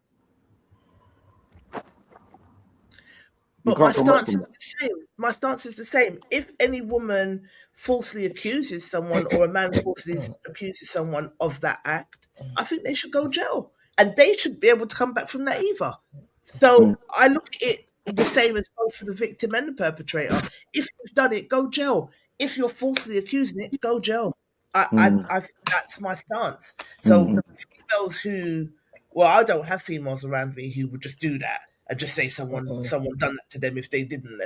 But my stance is the same. My stance is the same. If any woman falsely accuses someone or a man falsely accuses someone of that act, I think they should go jail. And they should be able to come back from that either. So I look at it the same as both for the victim and the perpetrator. If you've done it, go jail. If you're falsely accusing it, go jail. That's my stance. So females who, well, I don't have females around me who would just do that and just say someone done that to them if they didn't.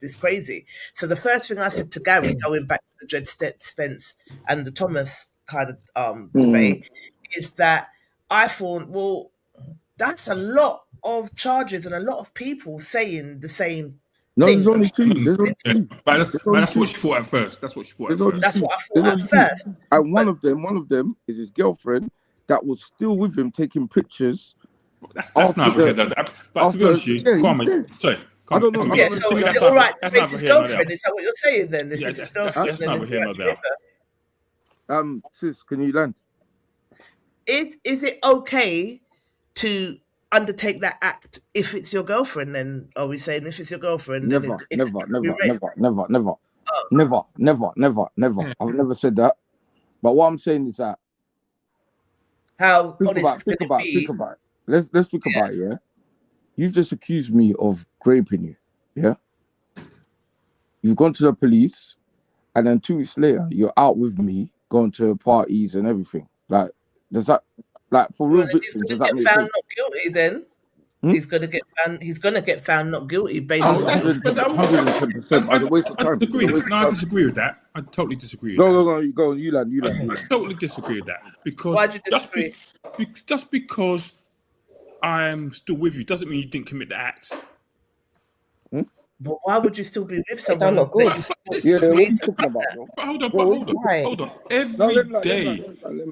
It's crazy. So the first thing I said to Gary, going back to the Jed Spence and the Thomas kind of debate, is that I thought, well, that's a lot of charges and a lot of people saying the same thing. There's only two. But that's what she thought at first. That's what I thought at first. And one of them is his girlfriend that was still with him taking pictures. That's not here. But to be honest with you, sorry. I don't know. Yeah, so is it all right to make his girlfriend? Is that what you're saying then? Yeah, that's neither here nor there. Sis, can you land? Is it okay to undertake that act if it's your girlfriend? Then are we saying if it's your girlfriend? Never. I've never said that. But what I'm saying is that how think about it. Let's think about it. Yeah, you've just accused me of raping you. Yeah, you've gone to the police, and then 2 weeks later you're out with me, going to parties and everything. Like, does that, like, for real victims, does that make sense? Found not guilty, then he's gonna get found not guilty based on 110%. As a waste of time. I disagree with that. I totally disagree. No, you land. I totally disagree with that because why'd you disagree? Just because I'm still with you doesn't mean you didn't commit the act. But why would you still be with someone? Not good. What are you talking about, bro? Hold on.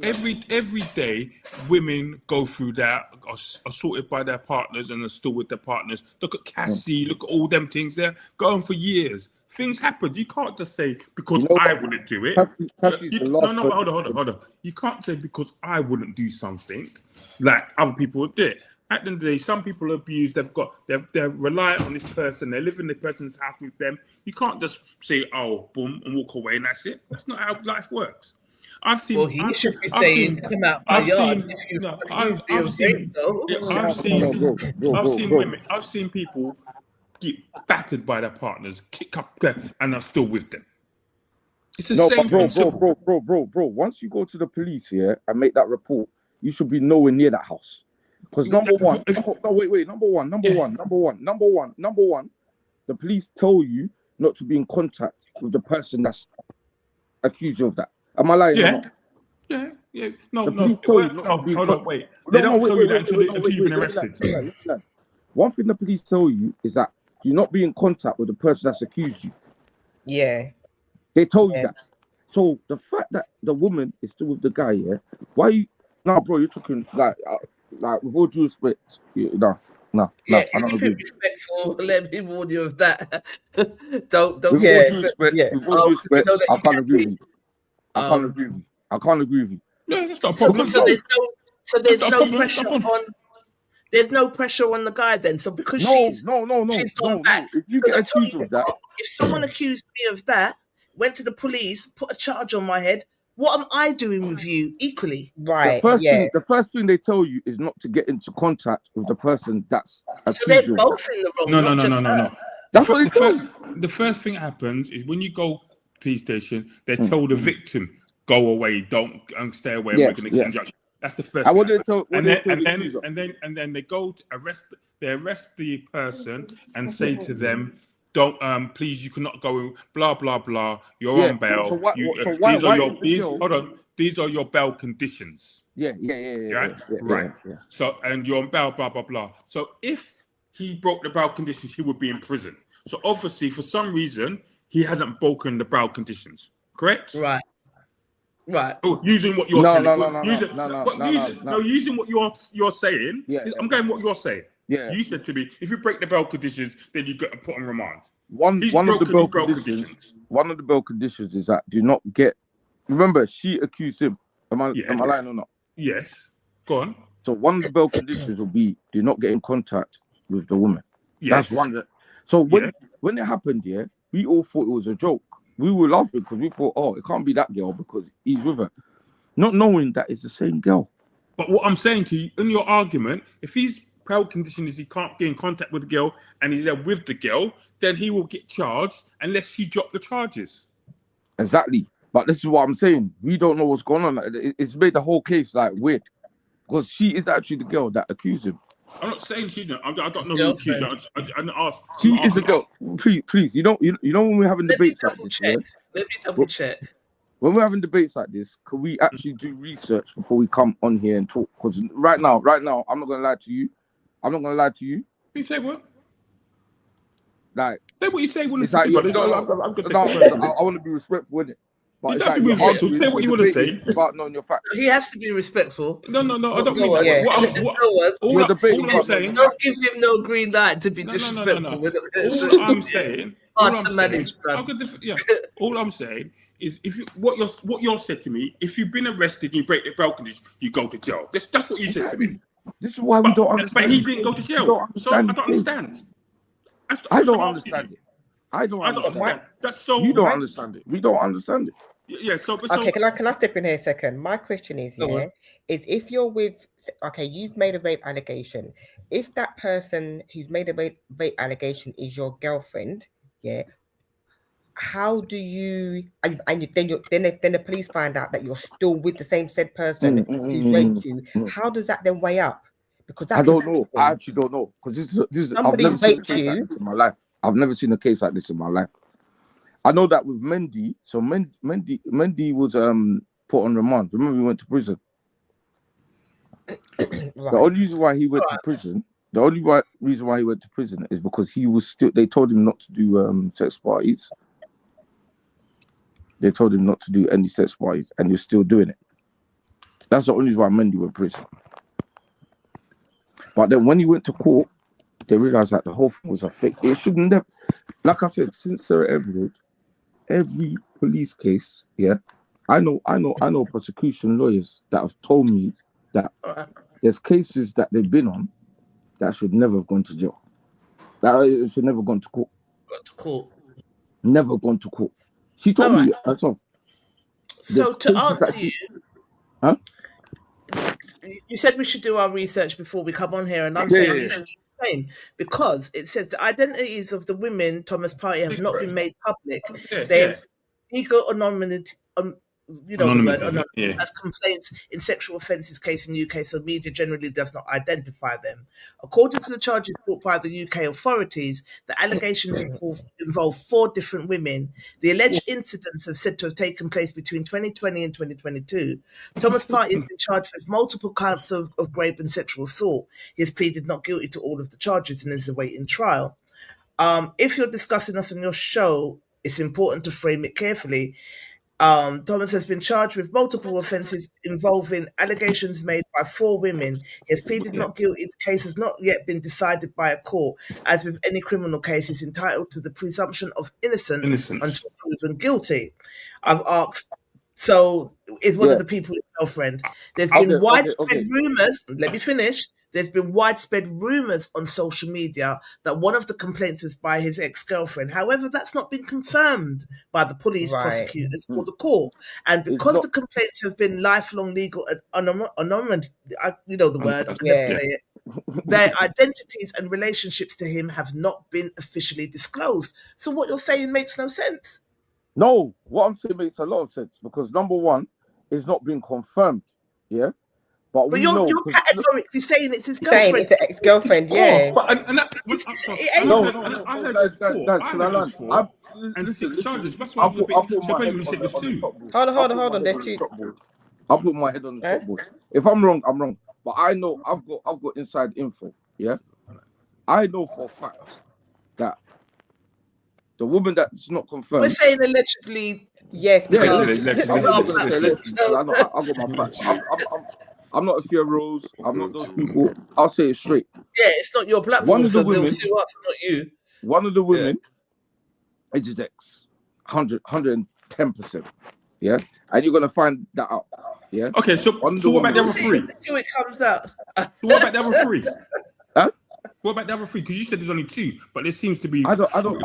Every day, women go through that, are assaulted by their partners and are still with their partners. Look at Cassie, look at all them things there, going for years. Things happen. You can't just say because I wouldn't do it. Hold on. You can't say because I wouldn't do something like other people would do it. At the end of the day, some people are abused. They're reliant on this person. They live in the person's house with them. You can't just say, "Oh, boom," and walk away, and that's it. That's not how life works. I've seen. Well, he should be saying, "Come out my yard." I've seen people get battered by their partners, kick up, and are still with them. It's the same principle. Bro. Once you go to the police here and make that report, you should be nowhere near that house. Because number one, the police tell you not to be in contact with the person that's accused you of that. Am I lying or not? Yeah. No, The no. police tell you not No, to be hold on, wait. No, They don't wait, tell you that until wait, you've been let me arrested. land. One thing the police tell you is that do not be in contact with the person that's accused you. Yeah. They told you Yeah. that. So the fact that the woman is still with the guy, yeah, why you now, bro? You're talking like with all due respect, no, Yeah, I don't keep agree. it respectful. Let me warn you of that. don't With be all Yeah, due expect. respect, yeah. with all due I respect, know that I you can't can agree with be. you. I can't agree with you. I can't agree with you. Yeah, that's not a So, problem. so there's no, so That's there's not a no problem. pressure Come on. on. There's no pressure on the guy then. So because No. she's gone back, If you because get I tell accused you of that, what, if someone accused me of that, went to the police, put a charge on my head, what am I doing with you equally? Right. Yeah. the first thing they tell you is not to get into contact with the person that's So they're accused you of that. both in the wrong, not just her. That's what they tell you. The first thing happens is when you go police station, they tell the victim, "Go away, don't stay away. Yeah, We're going to get injunction." That's the first And thing. what they tell, And the then accuser? they go to arrest. They arrest the person and say to them, "Don't please, you cannot go. Blah blah blah. You're Yeah. on bail. So why? These are Why your is the girl? hold on. These are your bail conditions." Yeah. Right. So, and you're on bail, blah, blah, blah. So, if he broke the bail conditions, he would be in prison. So, obviously, for some reason, he hasn't broken the bail conditions. Correct? Right. Oh, using what you're telling. Using what you're saying. Yeah, I'm going what you're saying. Yeah. You said to me, if you break the bail conditions, then you get to put on remand. One of the bail conditions. One of the bail conditions is that do not get. Remember, she accused him. Am I lying or not? Yes. Go on. So one of the bail conditions will be do not get in contact with the woman. Yes. That's one. So when it happened, yeah, we all thought it was a joke. We were laughing because we thought, oh, it can't be that girl because he's with her, not knowing that it's the same girl. But what I'm saying to you in your argument, if his bail condition is he can't get in contact with the girl and he's there with the girl, then he will get charged unless she dropped the charges. Exactly. But this is what I'm saying. We don't know what's going on. It's made the whole case like weird because she is actually the girl that accused him. I'm not saying she didn't. I don't know who accused her. I asked. She is a girl. Please. You know when we're having debates like this. Yeah? Let me double check. When we're having debates like this, can we actually do research before we come on here and talk? Because right now, I'm not gonna lie to you. You say what? Like, say what you say. When it's like, but I want to be respectful in it. But you have to be respectful. Say what you want to say. About knowing your facts. He has to be respectful. No. I don't mean that. All I'm saying. Don't give him no green light to be disrespectful. All I'm saying. Hard to manage, All I'm saying is if you what you're said to me, if you've been arrested, you break the bail conditions, you go to jail. That's what you said to me. This is why we don't understand. But he didn't go to jail, so I don't understand. I don't understand it. I don't understand. That's so. You don't understand it. We don't understand it. Yeah. So okay, can I step in here a second? My question is, is if you're with, you've made a rape allegation. If that person who's made a rape allegation is your girlfriend, how do you? And then the police find out that you're still with the same said person who's raped you. How does that then weigh up? Because I don't know. I actually don't know because this is I've never seen a case like this in my life. I've never seen a case like this in my life. I know that with Mendy. So Mendy was put on remand. Remember, he went to prison. Right. The only reason why he went to prison. The only reason why he went to prison is because he was still. They told him not to do sex parties. They told him not to do any sex parties, and he's still doing it. That's the only reason why Mendy went to prison. But then when he went to court, they realized that the whole thing was a fake. It shouldn't have. Like I said, since Sarah Everett, every police case, I know prosecution lawyers that have told me that there's cases that they've been on that should never have gone to jail. That it should never gone to court. Never gone to court. She told me herself. So to answer you, you said we should do our research before we come on here, and I'm saying you should do the same because it says the identities of the women Thomas Partey have not been made public. They have legal you know the word, Anonymity, yeah. as complaints in sexual offences case in UK, so media generally does not identify them. According to the charges brought by the UK authorities, the allegations involve 4 different women. The alleged incidents are said to have taken place between 2020 and 2022. Thomas Partey has been charged with multiple counts of rape and sexual assault. He has pleaded not guilty to all of the charges and is awaiting trial. If you're discussing us on your show, it's important to frame it carefully. Thomas has been charged with multiple offences involving allegations made by 4 women. He has pleaded not guilty. The case has not yet been decided by a court. As with any criminal case, he's entitled to the presumption of innocence until proven guilty. I've asked, so is one of the people his girlfriend? There's been widespread rumours, let me finish. There's been widespread rumours on social media that one of the complaints was by his ex-girlfriend. However, that's not been confirmed by the police, prosecutors, or the court. And because the complaints have been lifelong legal anonymous, you know the word, I can never say it, their identities and relationships to him have not been officially disclosed. So what you're saying makes no sense. No, what I'm saying makes a lot of sense because number one, it's not been confirmed. Yeah. But you're categorically saying it's his girlfriend. Saying it's an ex-girlfriend, yeah. I heard it was 4. And 6 charges. That's why I was a bit surprised when you said it was 2. Hold on. There's 2. I'll put my head on the chalkboard. If I'm wrong, I'm wrong. But I know I've got inside info. Yeah, I know for a fact that the woman that's not confirmed. We're saying allegedly. Yes. Yeah, allegedly. I got my facts. I'm not a fear rose. I'm not those people. I'll say it straight. Yeah, it's not your platform, so they'll sue us, not you. One of the women is his ex. 110%. Yeah? And you're going to find that out. Yeah? Okay, so what about the other 3? Until it comes out. What about the other 3? Huh? What about the other 3? Because you said there's only 2, but there seems to be. I don't know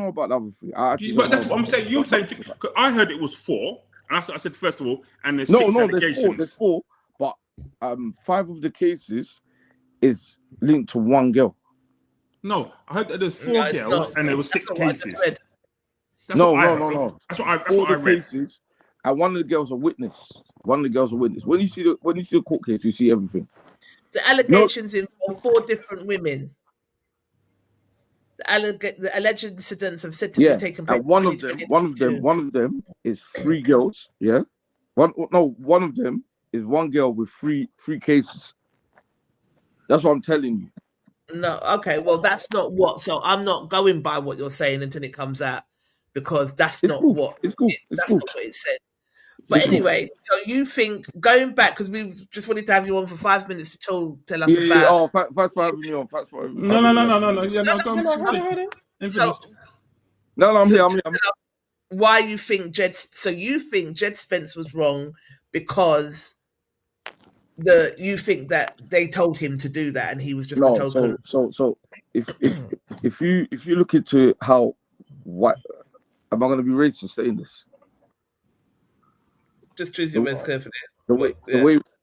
about the other 3. But that's what I'm saying. You're saying. I heard it was 4, and that's what I said first of all. And there's 6 allegations. There's 4. But 5 of the cases is linked to 1 girl. No, I heard that there's 4 girls and there were 6 cases. No. That's what I read. Cases, and one of the girls a witness. When you see the court case, you see everything. The allegations involve 4 different women. The alleged incidents have said to be taken place. And one of them is 3 girls. Yeah. One of them is 1 girl with 3 cases. That's what I'm telling you. No, okay, well that's not what. So I'm not going by what you're saying until it comes out because that's not what. It's cool. That's not what it said. But anyway, so you think going back because we just wanted to have you on for 5 minutes to tell us about. Yeah. Oh, thanks for having me on. No. Yeah, no, go on. No, I'm here. Why you think Jed? So you think Jed Spence was wrong because you think that they told him to do that and he was just a token. So if you look into how what am I going to be racist saying this? Just choose your words carefully. The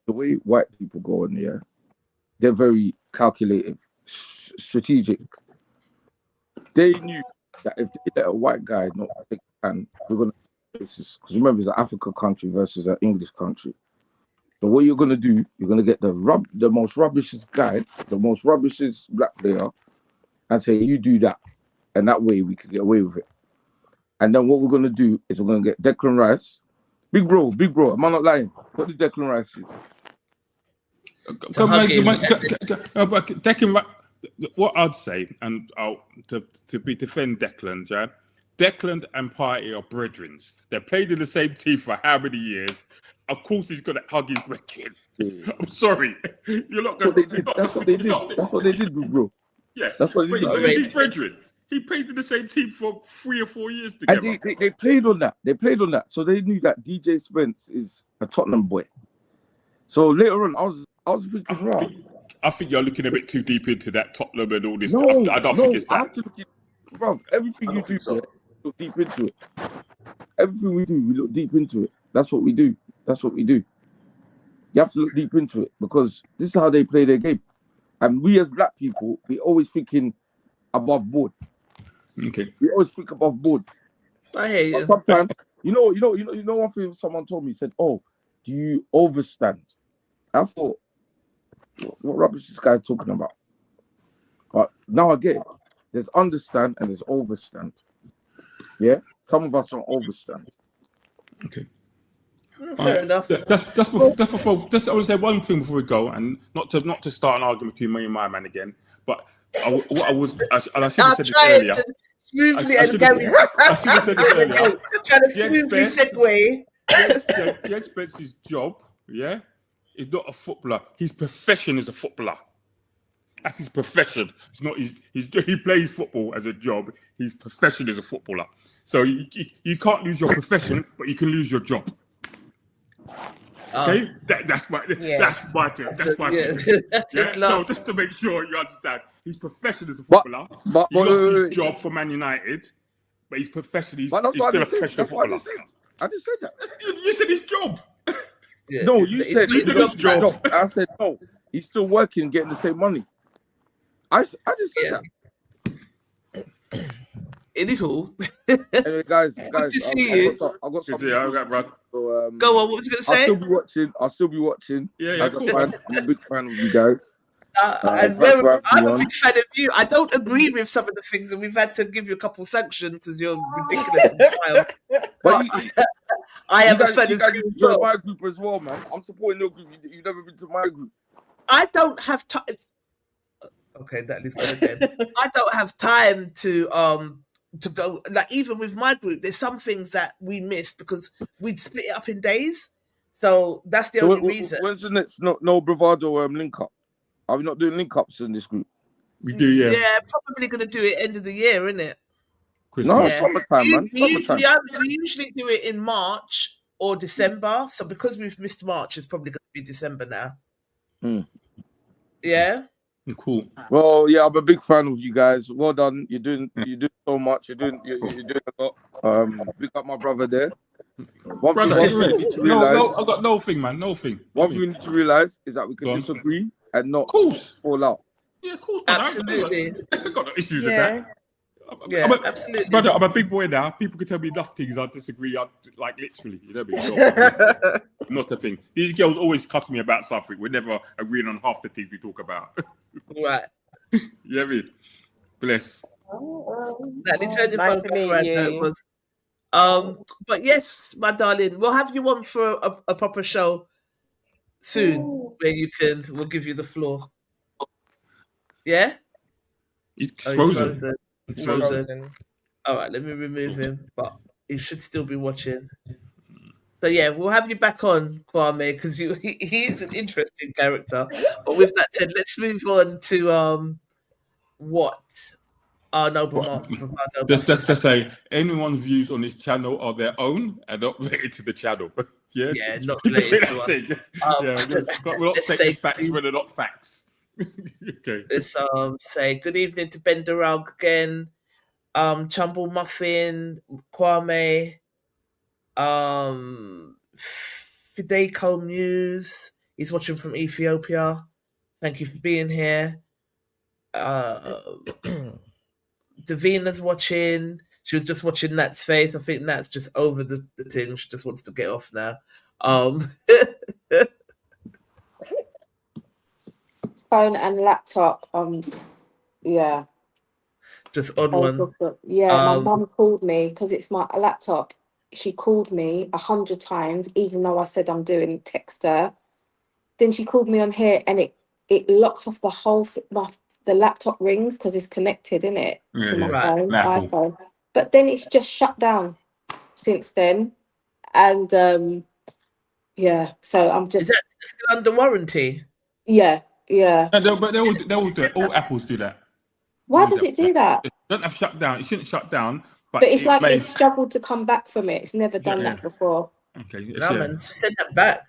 way white people go in there, they're very calculated, strategic. They knew that if they let a white guy not take a hand, we're going to because remember it's an African country versus an English country. So what you're gonna do, you're gonna get the most rubbishest guy, the most rubbishest black player, and say you do that, and that way we can get away with it. And then what we're gonna do is we're gonna get Declan Rice, big bro. Am I not lying? What did Declan Rice do? Declan, what I'd say, and to defend Declan, yeah, Declan and Partey are brethren. They played in the same team for how many years? Of course, he's gonna hug his brethren. I'm sorry, you're not going. That's what they did. That's what they did, bro. Yeah, that's what they did. His brethren. He played in the same team for 3 or 4 years together. And they played on that. So they knew that DJ Spence is a Tottenham boy. So later on, I was thinking, I think you're looking a bit too deep into that Tottenham and all this stuff. I don't think it's that. Bro, everything you do, so. Look deep into it. Everything we do, we look deep into it. That's what we do. You have to look deep into it because this is how they play their game. And we as black people, we always thinking above board. Okay. We always think above board. I hear you. But You know. One thing someone told me, said, "Oh, do you overstand?" I thought, what rubbish this guy talking about? But now I get it. There's understand and there's overstand. Yeah, some of us don't overstand. Okay. Fair enough. That's before. Just I want to say one thing before we go, and not to start an argument between me and my man again. But I should have said this earlier. Smoothly, I and should Gary's have said this earlier. trying to smoothly segue. Jed Spence's job, yeah, is not a footballer. His profession is a footballer. That's his profession. It's not he plays football as a job. His profession is a footballer. So you can't lose your profession, but you can lose your job. Okay, that's my turn. That's my turn. So just to make sure you understand, his profession is a footballer. But he lost his job for Man United, but his profession is still a professional footballer. I just said that. You said his job. No, you said his job. I said no. He's still working, getting the same money. I just said that. Anywho. Anyway, guys, Good to see you. I've got something. I got Brad. So, go on. What was you going to say? I'll still be watching. Yeah, cool. I'm a big fan of you guys. I'm a big fan of you. I don't agree with some of the things, and we've had to give you a couple sanctions because you're ridiculous. But I am a fan of you. You join my group as well, man. I'm supporting your group. You've never been to my group. I don't have time. Okay, that is good again. I don't have time to go, like, even with my group, there's some things that we missed because we'd split it up in days. So that's the only reason. When's the next no Bravado link up? Are we not doing link ups in this group? We do, yeah. Yeah, probably going to do it end of the year, isn't it? No, summertime, man. We usually do it in March or December. So because we've missed March, it's probably going to be December now. Yeah. Cool. Well, yeah, I'm a big fan of you guys. Well done. You're doing so much. You're doing a lot. Big up my brother there. No, I got no thing, man. No thing. One thing we need to realize is that we can disagree and not fall out. Yeah, of course. Absolutely. I've got no issues with that. Absolutely. Brother, I'm a big boy now. People can tell me enough things. I disagree. Like literally, you know what I mean? Not a thing. These girls always cuss me about something. We're never agreeing on half the things we talk about. Right. You know what I mean? Bless. But yes, my darling, we'll have you on for a proper show soon where we'll give you the floor. Yeah? He's frozen. He's frozen. All right, let me remove him, but he should still be watching. So yeah, we'll have you back on, Kwame, because he is an interesting character. But with that said, let's move on to what our noble Bravado. Just to say, anyone's views on this channel are their own and not related to the channel. Yeah, not related to us. We're not saying facts when they're not facts. Okay. Let's say good evening to Ben Durag again, Chumble Muffin, Kwame, Fideco Muse. He's watching from Ethiopia. Thank you for being here. Davina's watching. She was just watching Nat's face. I think Nat's just over the thing. She just wants to get off now. Phone and laptop. Yeah. Just odd one. Yeah, my mum called me because it's my laptop. She called me 100 times, even though I said I'm doing text her. Then she called me on here, and it locked off the whole. The laptop rings because it's connected, isn't it, to my phone, iPhone. But then it's just shut down since then, and so I'm just. Is that still under warranty? Yeah. But they all do it. All Apples do that. Why does it do that? It doesn't have shut down. It shouldn't shut down. But it's like it's struggled to come back from it. It's never done that before. Okay. No, man, send that back.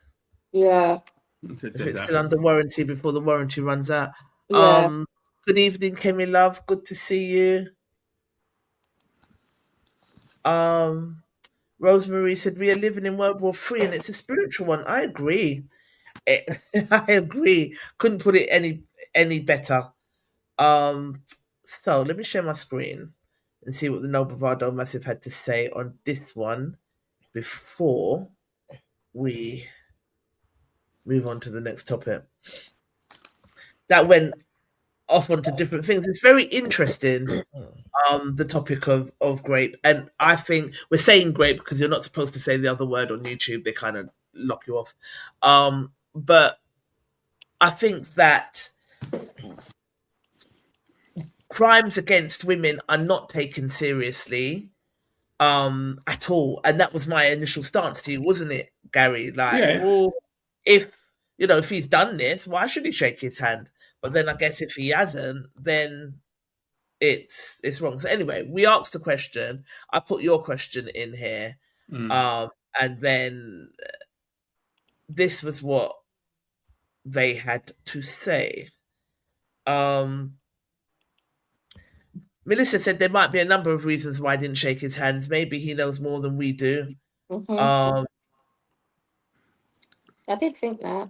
Yeah. If it's still under warranty before the warranty runs out. Yeah. Good evening, Kemi Love. Good to see you. Rosemary said we are living in World War III and it's a spiritual one. I agree. I agree. Couldn't put it any better. So let me share my screen and see what the Noble Bravado Massive had to say on this one. before we move on to the next topic. That went off onto different things. It's very interesting, the topic of grape. And I think we're saying grape because you're not supposed to say the other word on YouTube. They kind of lock you off. But I think that crimes against women are not taken seriously at all. And that was my initial stance to you, wasn't it, Gary? Like, Yeah. well, if he's done this, why should he shake his hand? But then I guess if he hasn't, then it's wrong. So anyway, we asked a question. I put your question in here, and then this was what they had to say. Melissa said there might be a number of reasons why I didn't shake his hands. Maybe he knows more than we do. I did think that.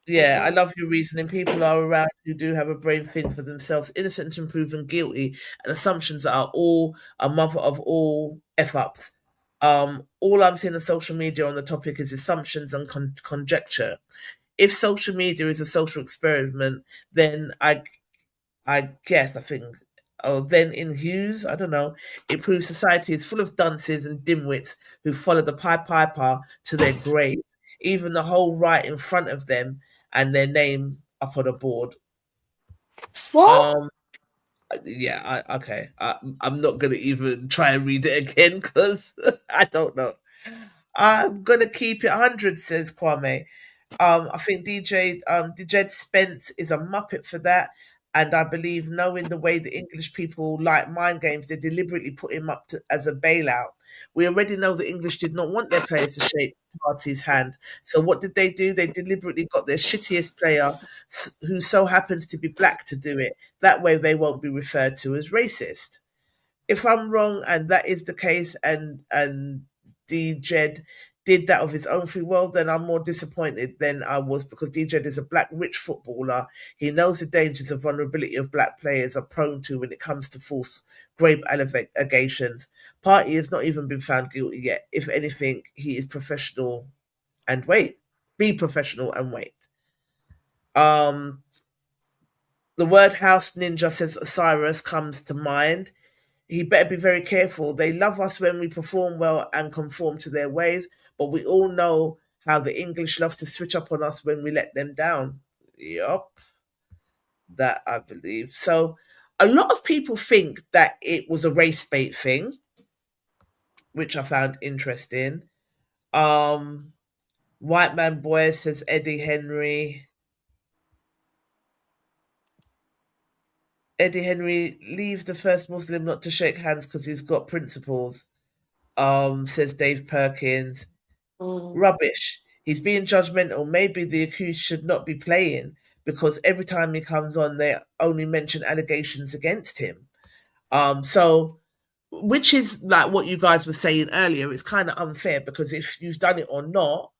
Yeah, I love your reasoning. People are around who do have a brain think for themselves, innocent and proven guilty, and assumptions are all a mother of all F-ups. All I'm seeing on social media on the topic is assumptions and conjecture. If social media is a social experiment, then I think, then in Hughes, I don't know, it proves society is full of dunces and dimwits who follow the Pied Piper to their grave, even the whole right in front of them and their name up on a board. What? Yeah, okay. I'm not going to even try and read it again because I don't know. I'm going to keep it 100, says Kwame. I think Jed Spence is a muppet for that. And I believe, knowing the way the English people like mind games, they deliberately put him up as a bailout. We already know the English did not want their players to shake Partey's hand. So what did they do? They deliberately got their shittiest player, who so happens to be black, to do it. That way they won't be referred to as racist. If I'm wrong and that is the case, and Jed did that of his own free will, then I'm more disappointed than I was, because Jed is a black rich footballer. He knows the dangers of vulnerability of black players are prone to when it comes to false grave allegations. Partey has not even been found guilty yet. If anything, he is professional and wait. Be professional and wait. The word house ninja, says Cyrus, comes to mind. He better be very careful. They love us when we perform well and conform to their ways, but we all know how the English love to switch up on us when we let them down. Yup. That I believe. So a lot of people think that it was a race bait thing, which I found interesting. White man boy, says Eddie Henry. Eddie Henry, leave the first Muslim not to shake hands because he's got principles. Says Dave Perkins. Rubbish. He's being judgmental. Maybe the accused should not be playing, because every time he comes on, they only mention allegations against him. So, which is like what you guys were saying earlier. It's kind of unfair, because if you've done it or not,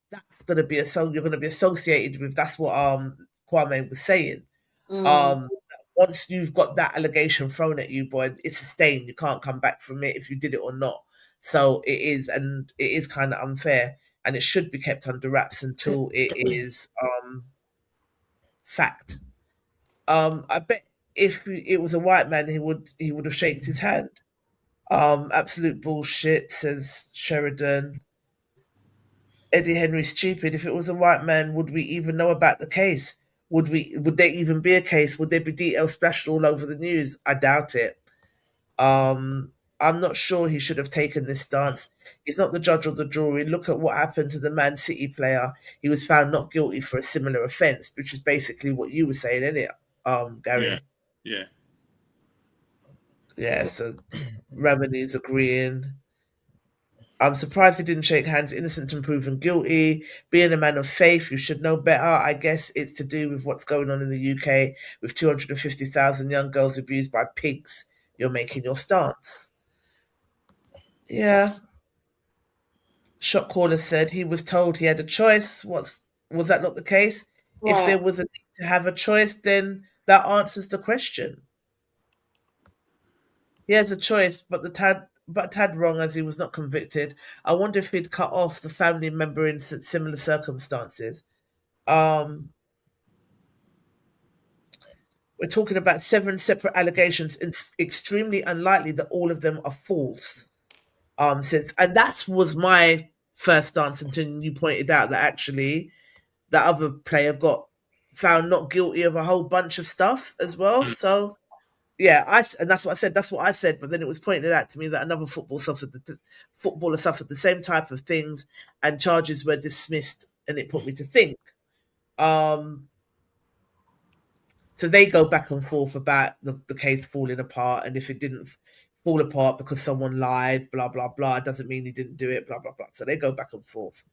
that's going to be you're going to be associated with. That's what Kwame was saying. Once you've got that allegation thrown at you, boy, it's a stain. You can't come back from it if you did it or not. So it is, and it is kind of unfair, and it should be kept under wraps until it is fact. I bet if it was a white man, he would have shaken his hand. Absolute bullshit, says Sheridan. Eddie Henry's stupid. If it was a white man, would we even know about the case? Would there even be a case? Would there be details splashed all over the news? I doubt it. I'm not sure he should have taken this stance. He's not the judge or the jury. Look at what happened to the Man City player. He was found not guilty for a similar offence, which is basically what you were saying, isn't it, Gary? Yeah. Yeah, so Ramani's agreeing. I'm surprised he didn't shake hands. Innocent and proven guilty. Being a man of faith, you should know better. I guess it's to do with what's going on in the UK with 250,000 young girls abused by pigs. You're making your stance. Yeah. Shot caller said he was told he had a choice. Was that not the case? Right. If there was a need to have a choice, then that answers the question. He has a choice, but the but tad wrong as he was not convicted. I wonder if he'd cut off the family member in similar circumstances. We're talking about 7 separate allegations. It's extremely unlikely that all of them are false. And that was my first stance until you pointed out that actually that other player got found not guilty of a whole bunch of stuff as well. So yeah, and that's what I said. That's what I said. But then it was pointed out to me that another footballer suffered the same type of things, and charges were dismissed, and it put me to think. So they go back and forth about the case falling apart, and if it didn't fall apart because someone lied, blah blah blah, doesn't mean he didn't do it, blah blah blah. So they go back and forth.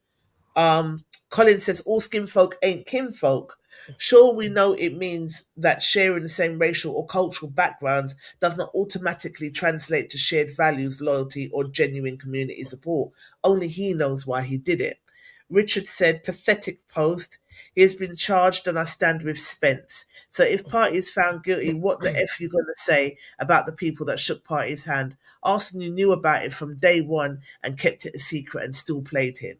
Colin says all skin folk ain't kinfolk. Sure, we know it means that sharing the same racial or cultural backgrounds does not automatically translate to shared values, loyalty, or genuine community support. Only he knows why he did it. Richard said, pathetic post. He has been charged and I stand with Spence. So if Partey is found guilty, what the F you going to say about the people that shook Partey's hand? Arsenal knew about it from day one and kept it a secret and still played him.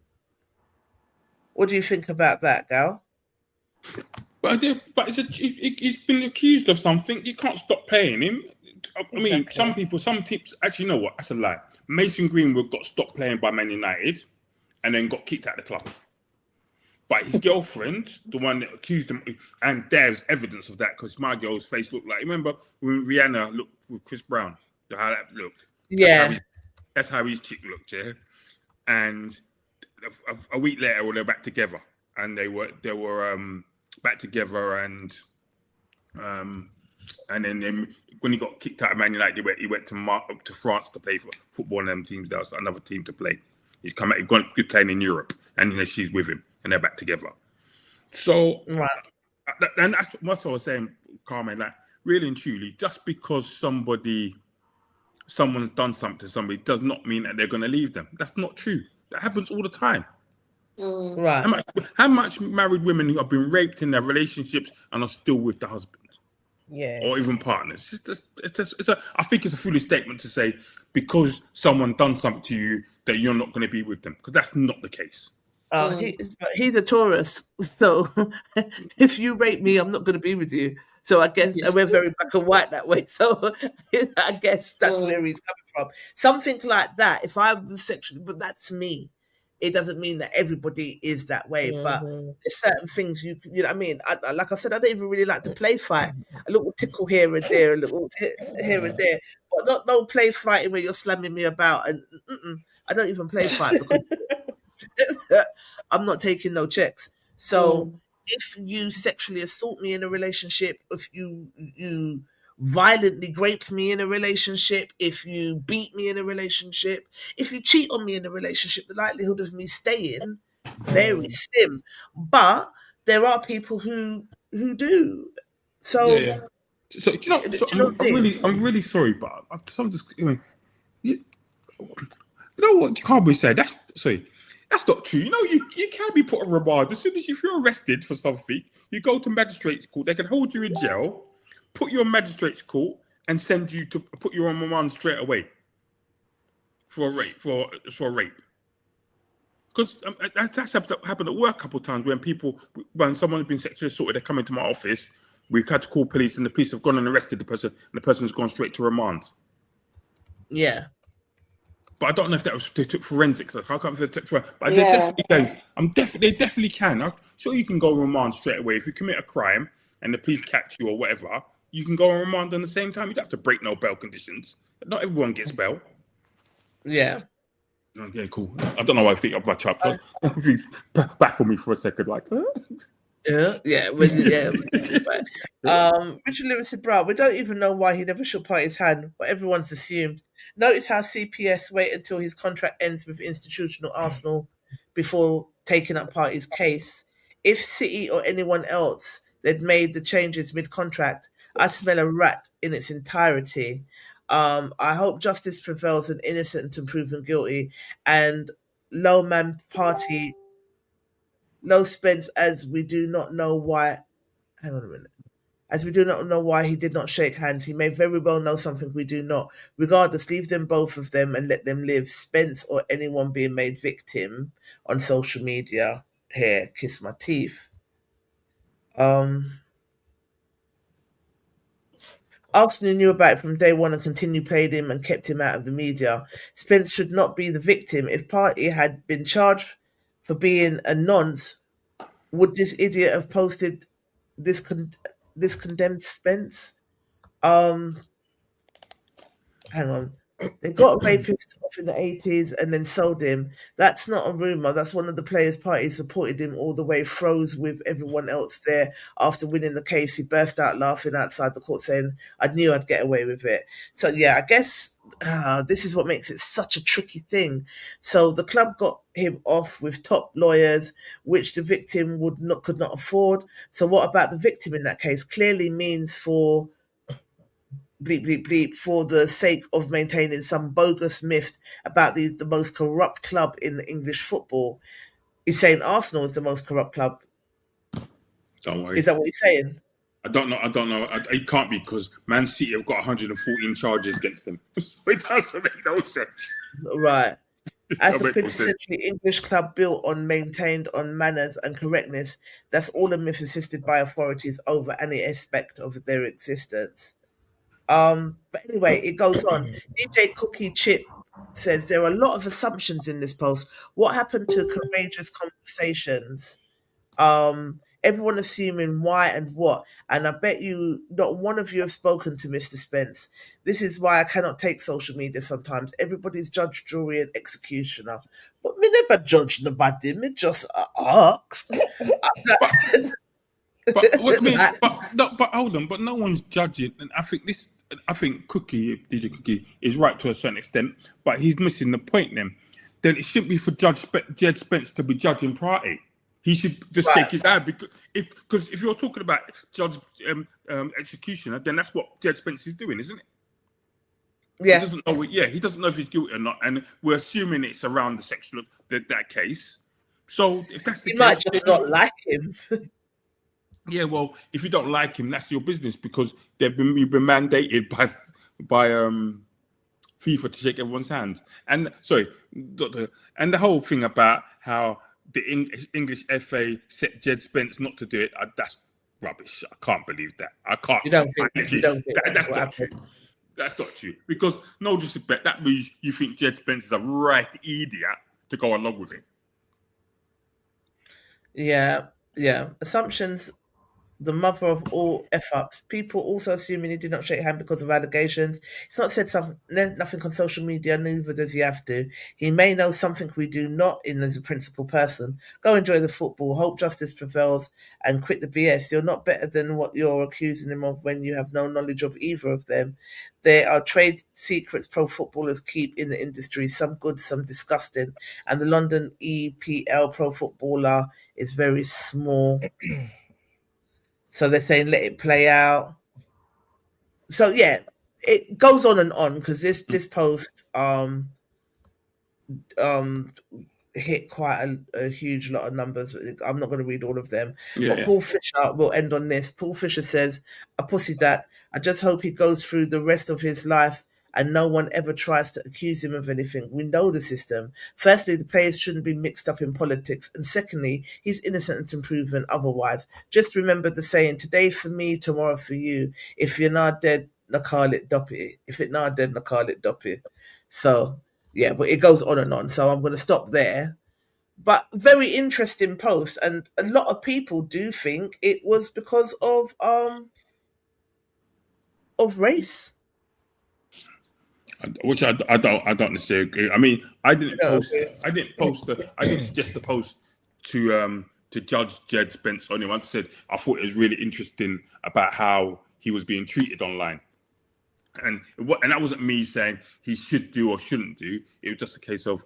What do you think about that, Gal? But he's been accused of something. You can't stop playing him. I mean, some tips. Actually, you know what? That's a lie. Mason Greenwood got stopped playing by Man United, and then got kicked out of the club. But his girlfriend, the one that accused him, and there's evidence of that because my girl's face looked like. Remember when Rihanna looked with Chris Brown? How that looked. Yeah. That's how his chick looked. Yeah, and a week later, they were back together, and they were back together, and then when he got kicked out of Man United, he went to France to play for football and them teams. There was another team to play. He's come out, he's gone good playing in Europe, and she's with him, and they're back together. So, right. And that's what I was saying, Carmen. Like, really and truly, just because someone's done something to somebody does not mean that they're going to leave them. That's not true. That happens all the time. Right. How much married women who have been raped in their relationships and are still with the husband? Yeah. Or even partners. I think it's a foolish statement to say because someone done something to you that you're not going to be with them, because that's not the case. He's a Taurus, so if you rape me, I'm not going to be with you. So I guess we're very black and white that way. So I guess that's where he's coming from. Something like that. If I was sexually, but that's me. It doesn't mean that everybody is that way, but there's certain things you know what I mean. Like I said, I don't even really like to play fight. A little tickle here and there, a little here and there, but no play fighting where you're slamming me about. And I don't even play fight because I'm not taking no checks. So if you sexually assault me in a relationship, if you violently grape me in a relationship, if you beat me in a relationship, if you cheat on me in a relationship, the likelihood of me staying very slim. But there are people who do. So, So do I'm really sorry, but I'm just you know what? You can't be saying that's That's not true. You know, you can be put on remand as soon as if you're arrested for something. You go to magistrate's court. They can hold you in jail, put you on magistrate's court, and send you to put you on remand straight away for a rape. For a rape. Because that's happened at work a couple of times when someone's been sexually assaulted, they come into my office. We've had to call police, and the police have gone and arrested the person, and the person's gone straight to remand. Yeah. But I don't know if they took forensics. I can't remember if they took forensics. But they definitely can. They definitely can. I'm sure you can go on remand straight away. If you commit a crime and the police catch you or whatever, you can go on remand at the same time. You don't have to break no bail conditions. Not everyone gets bail. Yeah. Okay, cool. I don't know why I think of my chap. Baffle me for a second, like. Yeah. Richard Lewis said, "Bro, we don't even know why he never shook Partey's hand, but everyone's assumed. Notice how CPS wait until his contract ends with institutional Arsenal before taking up Partey's case. If City or anyone else they'd made the changes mid-contract, I smell a rat in its entirety. I hope justice prevails and innocent and proven guilty, and low man Partey." Low Spence, as we do not know why. Hang on a minute. As we do not know why he did not shake hands, he may very well know something we do not. Regardless, leave them, both of them, and let them live. Spence or anyone being made victim on social media. Here, kiss my teeth. Arsenal knew about it from day one and continued playing him and kept him out of the media. Spence should not be the victim. If Partey had been charged for being a nonce, would this idiot have posted this condemned Spence? Hang on. They got a rapist off in the 80s and then sold him. That's not a rumour. That's one of the players' parties supported him all the way, froze with everyone else there. After winning the case, he burst out laughing outside the court saying, I knew I'd get away with it. So, yeah, I guess this is what makes it such a tricky thing. So the club got him off with top lawyers, which the victim could not afford. So what about the victim in that case? Clearly means for bleep, bleep, bleep, for the sake of maintaining some bogus myth about the most corrupt club in the English football. He's saying Arsenal is the most corrupt club. Don't worry. Is that what he's saying? I don't know. It can't be, because Man City have got 114 charges against them. So it doesn't make no sense. Right. As a quintessentially English club built on, maintained on manners and correctness, that's all a myth assisted by authorities over any aspect of their existence. But anyway, it goes on. DJ Cookie Chip says there are a lot of assumptions in this post. What happened to courageous conversations? Everyone assuming why and what, and I bet you not one of you have spoken to Mr. Spence. This is why I cannot take social media sometimes. Everybody's judge, jury, and executioner. But me never judge nobody, me just ask. But what I mean, but hold on, but no one's judging, and I think DJ Cookie is right to a certain extent, but he's missing the point. Then it shouldn't be for Jed Spence to be judging Partey. He should just take his hand, because if you're talking about judge executioner, then that's what Jed Spence is doing, isn't it? Yeah. He doesn't know if he's guilty or not, and we're assuming it's around the section of that case. So if that's the case, might just not like him. Yeah, well, if you don't like him, that's your business, because you've been mandated by FIFA to shake everyone's hand. And and the whole thing about how the English FA set Jed Spence not to do it, that's rubbish. I can't believe that. I can't. You don't think that's not true. That's not true. Because no disrespect, that means you think Jed Spence is a right idiot to go along with it. Yeah. Assumptions, the mother of all F-ups. People also assuming he did not shake hand because of allegations. He's not said nothing on social media, neither does he have to. He may know something we do not in as a principled person. Go enjoy the football, hope justice prevails, and quit the BS. You're not better than what you're accusing him of when you have no knowledge of either of them. There are trade secrets pro footballers keep in the industry, some good, some disgusting, and the London EPL pro footballer is very small. So they're saying let it play out. So yeah, it goes on and on, because this post hit quite a huge lot of numbers. I'm not going to read all of them. Paul Fisher will end on this. Paul Fisher says, a pussy that. I just hope he goes through the rest of his life and no one ever tries to accuse him of anything. We know the system. Firstly, the players shouldn't be mixed up in politics. And secondly, he's innocent until proven otherwise. Just remember the saying, today for me, tomorrow for you. If you're not dead, na call it doppy. If it's not dead, na call it doppy. So, yeah, but it goes on and on. So I'm going to stop there. But very interesting post. And a lot of people do think it was because of race. Which I don't necessarily agree. I mean, I didn't suggest the post to judge Jed Spence on him. I said I thought it was really interesting about how he was being treated online, and that wasn't me saying he should do or shouldn't do. It was just a case of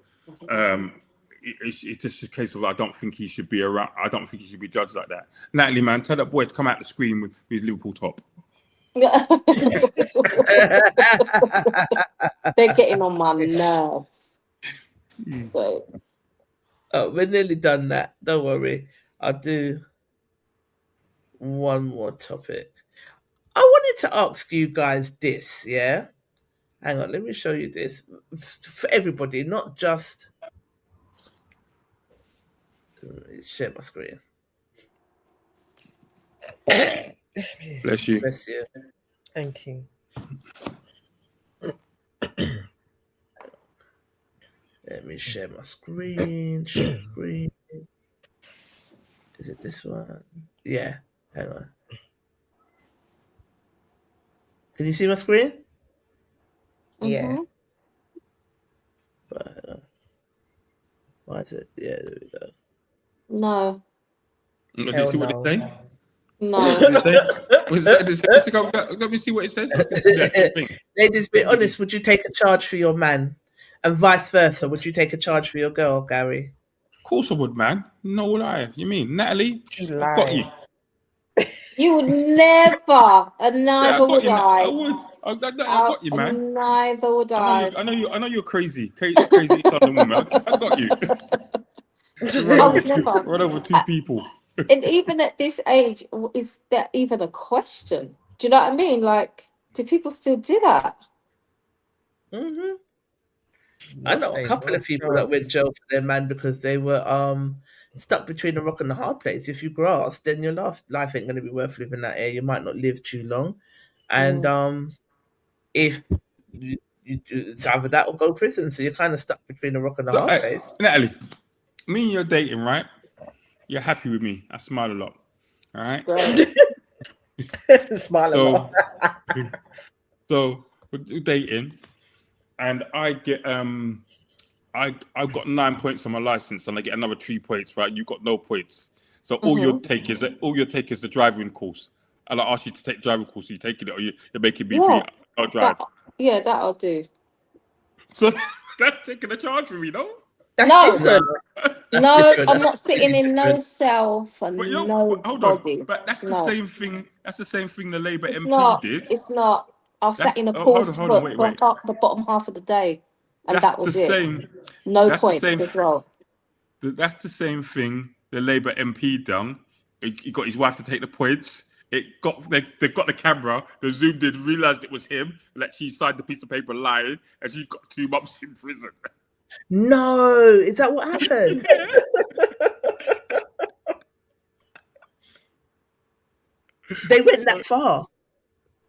it's just a case of I don't think he should be around. I don't think he should be judged like that. Natalie, man, tell that boy to come out the screen with his Liverpool top. They're getting on my nerves. But we're nearly done that. Don't worry. I'll do one more topic. I wanted to ask you guys this, yeah? Hang on, let me show you this. For everybody, not just... Share my screen. Bless you. Bless you. Thank you. Let me share my screen. Share screen. Is it this one? Yeah. Hang on. Can you see my screen? Yeah. But, why is it? Yeah, there we go. No. Did you Hell see what no. they say? No. What did it say? Let me see what it says. Ladies, be honest, would you take a charge for your man? And vice versa, would you take a charge for your girl, Gary? Of course I would, man. No lie. You mean Natalie? You I've got lie. you. You would never, and Yeah, neither would I I. would. I got you, man. Neither would I. I know you're crazy. Crazy Southern woman. I got you. I would never. Run over two people. And even at this age, is that even a question? Do you know what I mean? Like, do people still do that? Mm-hmm. I know a couple of people that went jail for their man because they were stuck between a rock and a hard place. If you grass, then your life ain't going to be worth living that air. You might not live too long, and if it's either that or go to prison, so you're kind of stuck between a rock and a hard place. Natalie, me and you're dating, right? You're happy with me. I smile a lot. All right. Smile a lot. So we're dating, and I get I've got 9 points on my license, and I get another 3 points. Right, you got no points. So all you take is the driving course. And I ask you to take driving course. Are you taking it, or you're making me I'll drive. That I'll do. So that's taking a charge for me, no? No, different. I'm not sitting in no cell for But nobody. hold on. But that's the same thing. That's the same thing the Labour It's MP not. did. It's not. I sat in a course for the bottom half of the day, and that was it. No points as well. That's the same thing the Labour MP done. He got his wife to take the points. They got the camera. They zoomed in, realised it was him. Like she signed the piece of paper lying, and she got 2 months in prison. No, is that what happened? They went that far.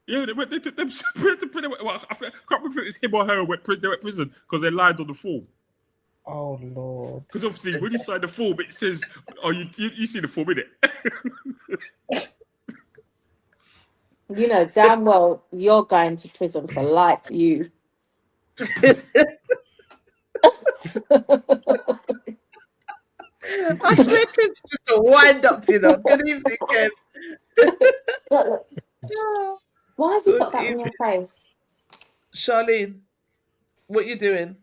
Yeah, they took them to prison. Well, I can't remember if it's him or her who went to prison because they lied on the form. Oh Lord! Because obviously, when you sign the form, it says, "Oh, you see the form, innit?" You know damn well you're going to prison for life. You. I swear, Kev's just a wind up, you know. Good evening, Kev. Why have you got that on your face? Charlene, what you doing?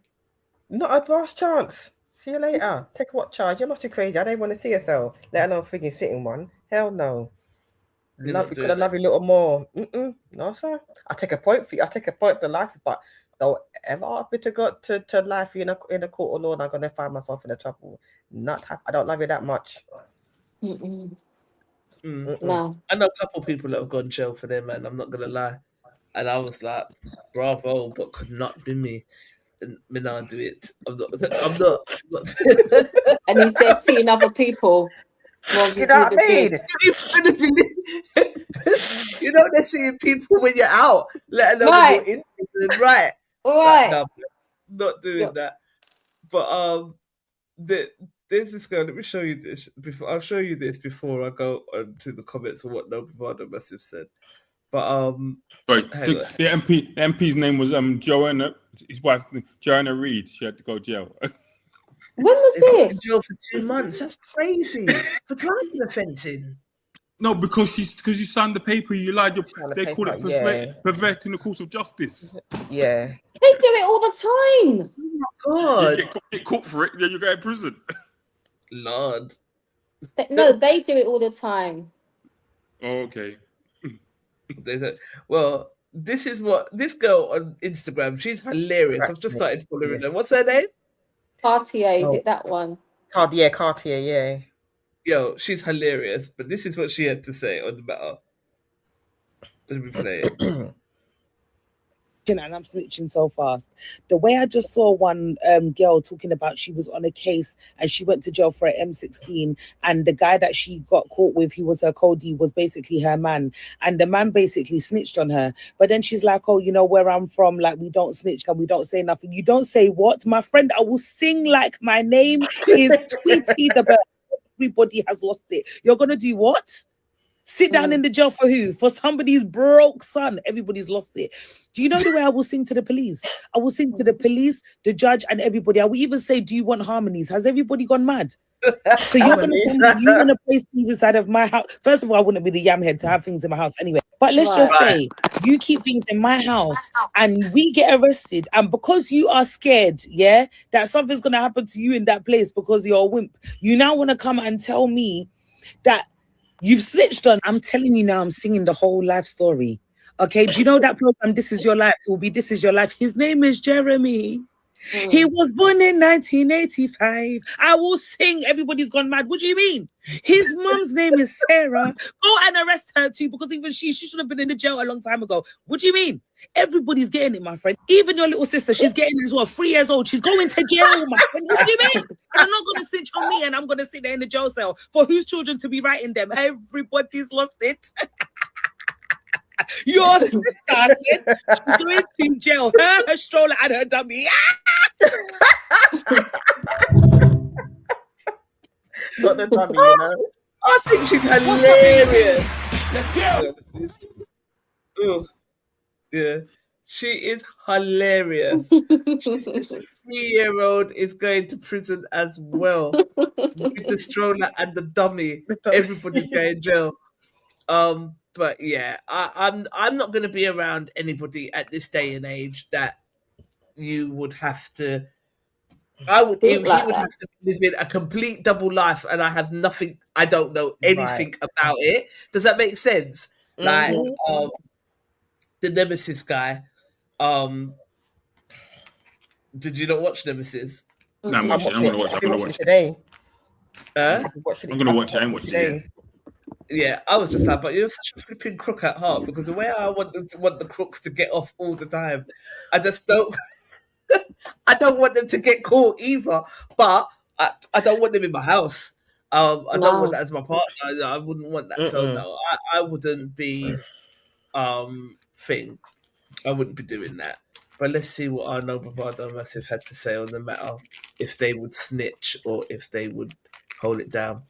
Not a last chance. See you later. Take what charge? You're not too crazy. I don't want to see yourself. Let alone freaking sitting one. Hell no. Could I love you a little more? No, sir. I take a point for you. I take a point for life, but don't ever ask me to go to life in a court of law and I'm gonna find myself in a trouble. Not happy. I don't love you that much. No. I know a couple people that have gone jail for them, man. I'm not gonna lie. And I was like, bravo, but could not be me. And me not do it. I'm not. And he's there seeing other people. You know what I mean? You know they're seeing people when you're out, let alone when you're in prison, right? Right. No, not doing that. But there's this girl. Let me show you this. I'll show you this before I go to the comments or what Bravado must have said. But sorry, the MP's name was Joanna. His wife, Joanna Reid. She had to go to jail. When was this? In jail for 2 months. That's crazy for driving offending. No, because you signed the paper, you lied. They call it perverting the course of justice. Yeah, they do it all the time. Oh my God! You get caught for it, then you go in prison. Lord. They do it all the time. Oh, okay. Well, this is what this girl on Instagram. She's hilarious. I've just started following her. What's her name? Cartier, is it that one? Cartier, yeah. Yo, she's hilarious. But this is what she had to say on the matter. Let me play it. And I'm switching so fast. The way I just saw one girl talking about she was on a case and she went to jail for an M16, and the guy that she got caught with, he was her Cody, was basically her man, and the man basically snitched on her. But then she's like, oh, you know where I'm from, like we don't snitch and we don't say nothing. You don't say what, my friend? I will sing like my name is Tweety the Bird. Everybody has lost it. You're gonna do what? Sit down in the jail for who? For somebody's broke son. Everybody's lost it. Do you know the way I will sing to the police? I will sing to the police, the judge, and everybody. I will even say, do you want harmonies? Has everybody gone mad? So you're going to tell me you want to place things inside of my house? First of all, I wouldn't be the yam head to have things in my house anyway. But let's just say you keep things in my house and we get arrested. And because you are scared, yeah, that something's going to happen to you in that place because you're a wimp, you now want to come and tell me that you've snitched on. I'm telling you now, I'm singing the whole life story. Okay, do you know that program, This Is Your Life? It will be This Is Your Life. His name is Jeremy. He was born in 1985. I will sing. Everybody's gone mad. What do you mean? His mom's name is Sarah. Go and arrest her too, because even she should have been in the jail a long time ago. What do you mean? Everybody's getting it, my friend. Even your little sister, she's getting it as well. 3 years old. She's going to jail, my friend. What do you mean? I'm not going to snitch on me and I'm going to sit there in the jail cell for whose children to be writing them. Everybody's lost it. Your sister said she's going to jail. Her stroller and her dummy. Not the dummy, you know. I think she's hilarious. Let's go. Ugh. Yeah, she is hilarious. She's a 3-year-old is going to prison as well with the stroller and the dummy. Everybody's going to jail. But yeah, I'm not going to be around anybody at this day and age that you would have to. He would have to live in a complete double life, and I have nothing. I don't know anything about it. Does that make sense? Like, the Nemesis guy. Did you not watch Nemesis? No, I'm watching. I'm gonna watch it. I'm gonna watch it today. I'm gonna watch it. I ain't watched it yet. Yeah, I was just like, but you're such a flipping crook at heart, because the way I want the crooks to get off all the time, I just don't. I don't want them to get caught either, but I don't want them in my house. I don't want that as my partner. I wouldn't want that. So no, I wouldn't be thing. I wouldn't be doing that. But let's see what our No Bravado Massive had to say on the matter. If they would snitch or if they would hold it down.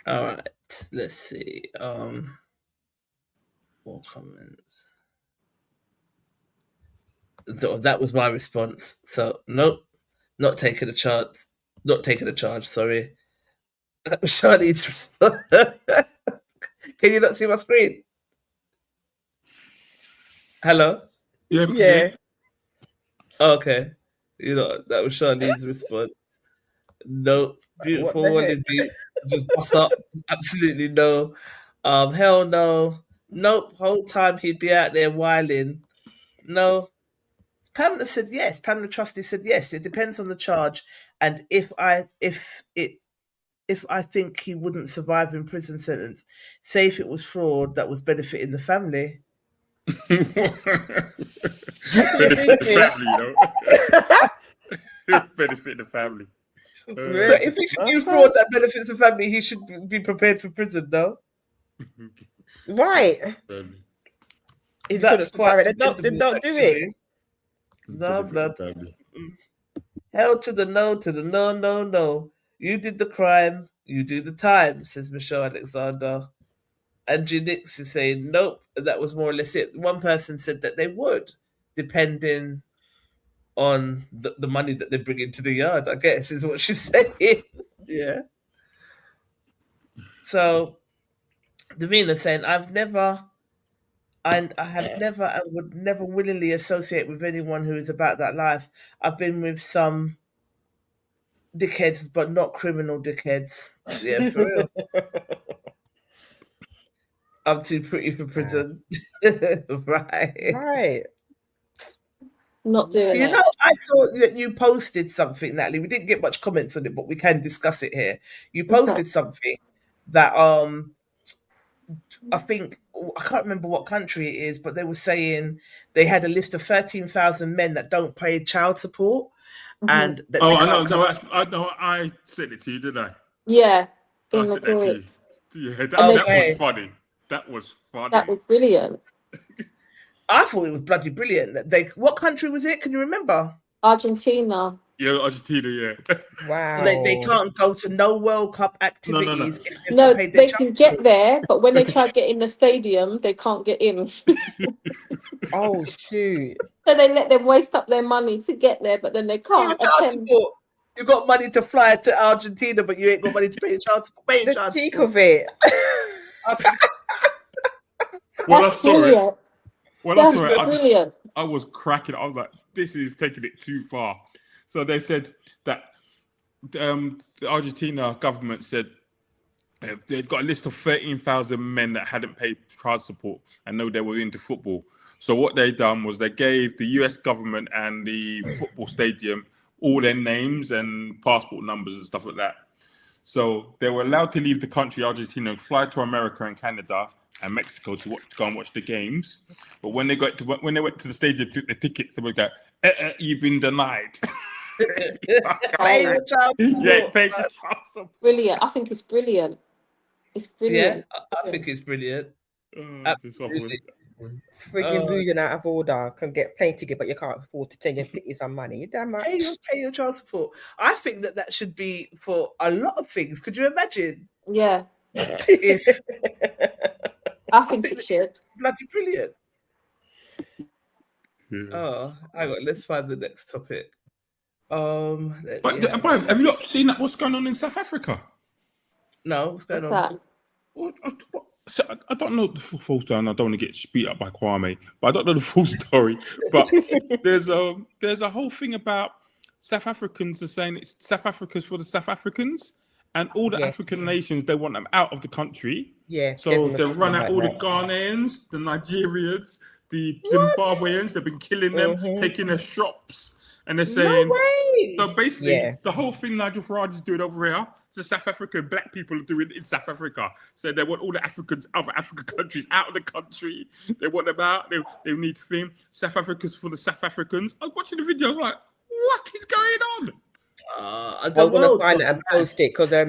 All right, let's see. More comments. So that was my response. So nope, not taking a charge. Not taking a charge. Sorry. That was Charlene's response. Can you not see my screen? Hello. Yeah. Okay. You know that was Charlene's response. No, beautiful one indeed. Just bust up. Absolutely no. Hell no. Nope. Whole time he'd be out there whiling. No. Pamela said yes. Pamela Trusty said yes. It depends on the charge, and if I think he wouldn't survive in prison sentence, say if it was fraud that was benefiting the family. Benefit the family, you know. Benefit the family. So if he can do fraud that benefits the family, he should be prepared for prison, no? Right. If That's quite then don't do it. No blood. Hell to the no, to the no, no, no. You did the crime, you do the time, says Michelle Alexander. Andrew Nix is saying, nope, that was more or less it. One person said that they would, depending on the money that they bring into the yard, I guess, is what she's saying. Yeah. So, Davina saying, I have never and would never willingly associate with anyone who is about that life. I've been with some dickheads, but not criminal dickheads. Yeah, for real. I'm too pretty for prison. Right. Right. Not doing You it. know, I saw that you posted something, Natalie. We didn't get much comments on it, but we can discuss it here. You What's that? posted something that I think I can't remember what country it is, but they were saying they had a list of 13,000 men that don't pay child support, and that Oh, they I know. can't come. I know. I sent it to you, didn't I? Yeah, I in the sent that to group. you. Yeah, And that Okay. was funny. That was funny. That was brilliant. I thought it was bloody brilliant. What country was it? Can you remember? Argentina. Yeah, Argentina. Yeah. Wow. They can't go to no World Cup activities if they've No, not paid their they child can support. get there, but when they try to get in the stadium, they can't get in. Oh shoot. So they let them waste up their money to get there, but then they Pay your can't child attend. support. You got money to fly to Argentina, but you ain't got money to pay your child support. Pay your The child cheek support. of it. When I That's saw it, brilliant. when I That's saw it, brilliant. I was cracking. I was like, "This is taking it too far." So they said that the Argentina government said they've got a list of 13,000 men that hadn't paid child support and know they were into football. So what they done was they gave the US government and the football stadium all their names and passport numbers and stuff like that. So they were allowed to leave the country, Argentina, fly to America and Canada and Mexico to go and watch the games. But when they went to the stadium, took the tickets, they were like, "You've been denied." Pay your child support. Yeah, pay the child support. Brilliant. I think it's brilliant. It's Yeah, brilliant. I think it's brilliant. This is Absolutely. Frigging losing out of order. Can get plane ticket, but you can't afford to send you some money. You damn right. Pay your child support. I think that should be for a lot of things. Could you imagine Yeah, if I think it it's should. bloody brilliant? Yeah. Oh, hang on. Let's find the next topic. Let But me have have you not seen what's going on in South Africa? no, what's going What's on? that? So I don't know the full story, and I don't want to get beat up by Kwame, but I don't know the full story. But there's a whole thing about South Africans are saying it's South Africa's for the South Africans, and all the Yes. African nations, they want them out of the country. Yeah. So Devon was they've talking run out about all the that. Ghanaians, the Nigerians, the Zimbabweans. They've been killing them, taking their shops, and they're saying. No way. So basically, Yeah. the whole thing Nigel Farage is doing over here, the South African black people are doing in South Africa. So they want all the other African countries out of the country. They want them out. They need to think South Africa's for the South Africans. I was watching the video. I was like, what is going on? I I'm don't gonna know. find it and post it because That's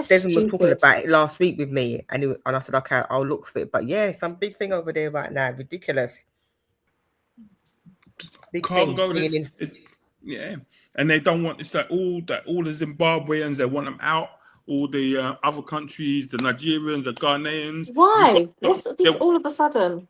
Desmond was talking stupid. about it last week with me, and I said, okay, I'll look for it. But yeah, some big thing over there right now, ridiculous. Big Can't thing. go bringing this. Yeah, and they don't want it's like all the Zimbabweans. They want them out. All the other countries, the Nigerians, the Ghanaians. Why? What's They- this all of a sudden?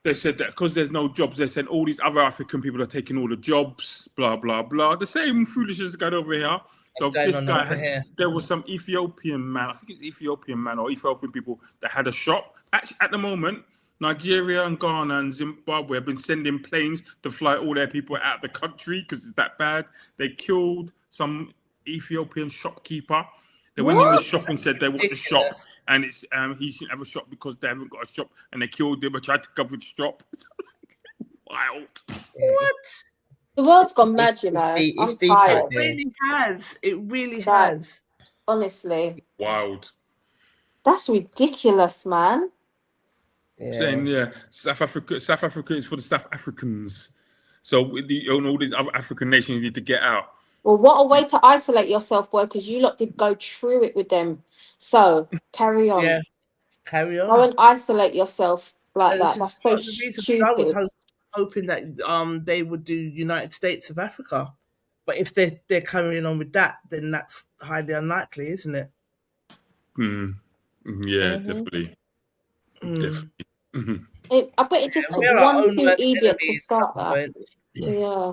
They said that because there's no jobs, they said all these other African people are taking all the jobs, blah, blah, blah. The same foolishness going over here. So What's going this on guy, over here? there was some Ethiopian man, I think it's Ethiopian man or Ethiopian people that had a shop. Actually, at the moment, Nigeria and Ghana and Zimbabwe have been sending planes to fly all their people out of the country because it's that bad. They killed some Ethiopian shopkeeper. They went in the What? shop and said they want the shop, Ridiculous. and it's he shouldn't have a shop because they haven't got a shop, and they killed him and tried to cover the shop. Wild. What? The world's gone mad, you It's know. deep- I'm it's deep tired. out It there. really has. It really Right. has. Honestly, Wild. that's ridiculous, man. Yeah. Saying South Africa is for the South Africans. So all these other African nations need to get out. Well, what a way to isolate yourself, boy, because you lot did go through it with them. So carry on. Yeah. Carry Go on. and isolate yourself like And this that. is That's so part of the reason, 'cause I was stupid. hoping that they would do United States of Africa. But if they're carrying on with that, then that's highly unlikely, isn't it? Yeah, definitely. Definitely. I bet it just took We're our one own too worst idiot enemy to at start some that. point. Yeah.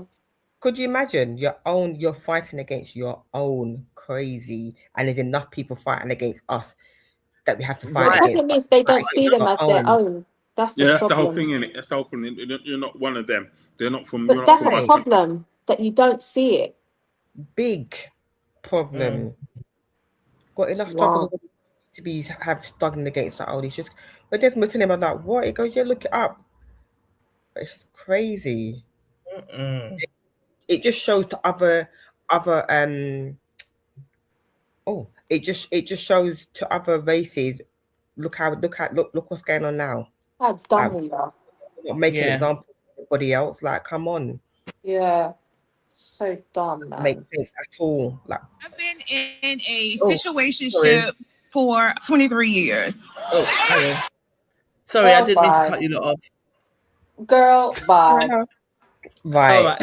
Could you imagine you're fighting against your own crazy, and there's enough people fighting against us that we have to fight The Right. against. problem is they don't Fight see them against as our their own. That's the Yeah, that's the whole problem. thing, innit? That's the whole thing. You're not one of them. They're not from. But You're not that's from the us. problem, that you don't see it. big problem. Got enough It's struggle wrong. to be struggling against that. He's just, but there's telling him about what it goes. Yeah, look it up. But it's just crazy. It just shows to other it just shows to other races. Look what's going on now. How dumb we are. Not making an example of everybody else. Like, come on. Yeah. So dumb, man. Make sense at all. Like, I've been in a situationship for 23 years. Sorry, I didn't mean to cut you lot off. Girl, bye. Right. All right.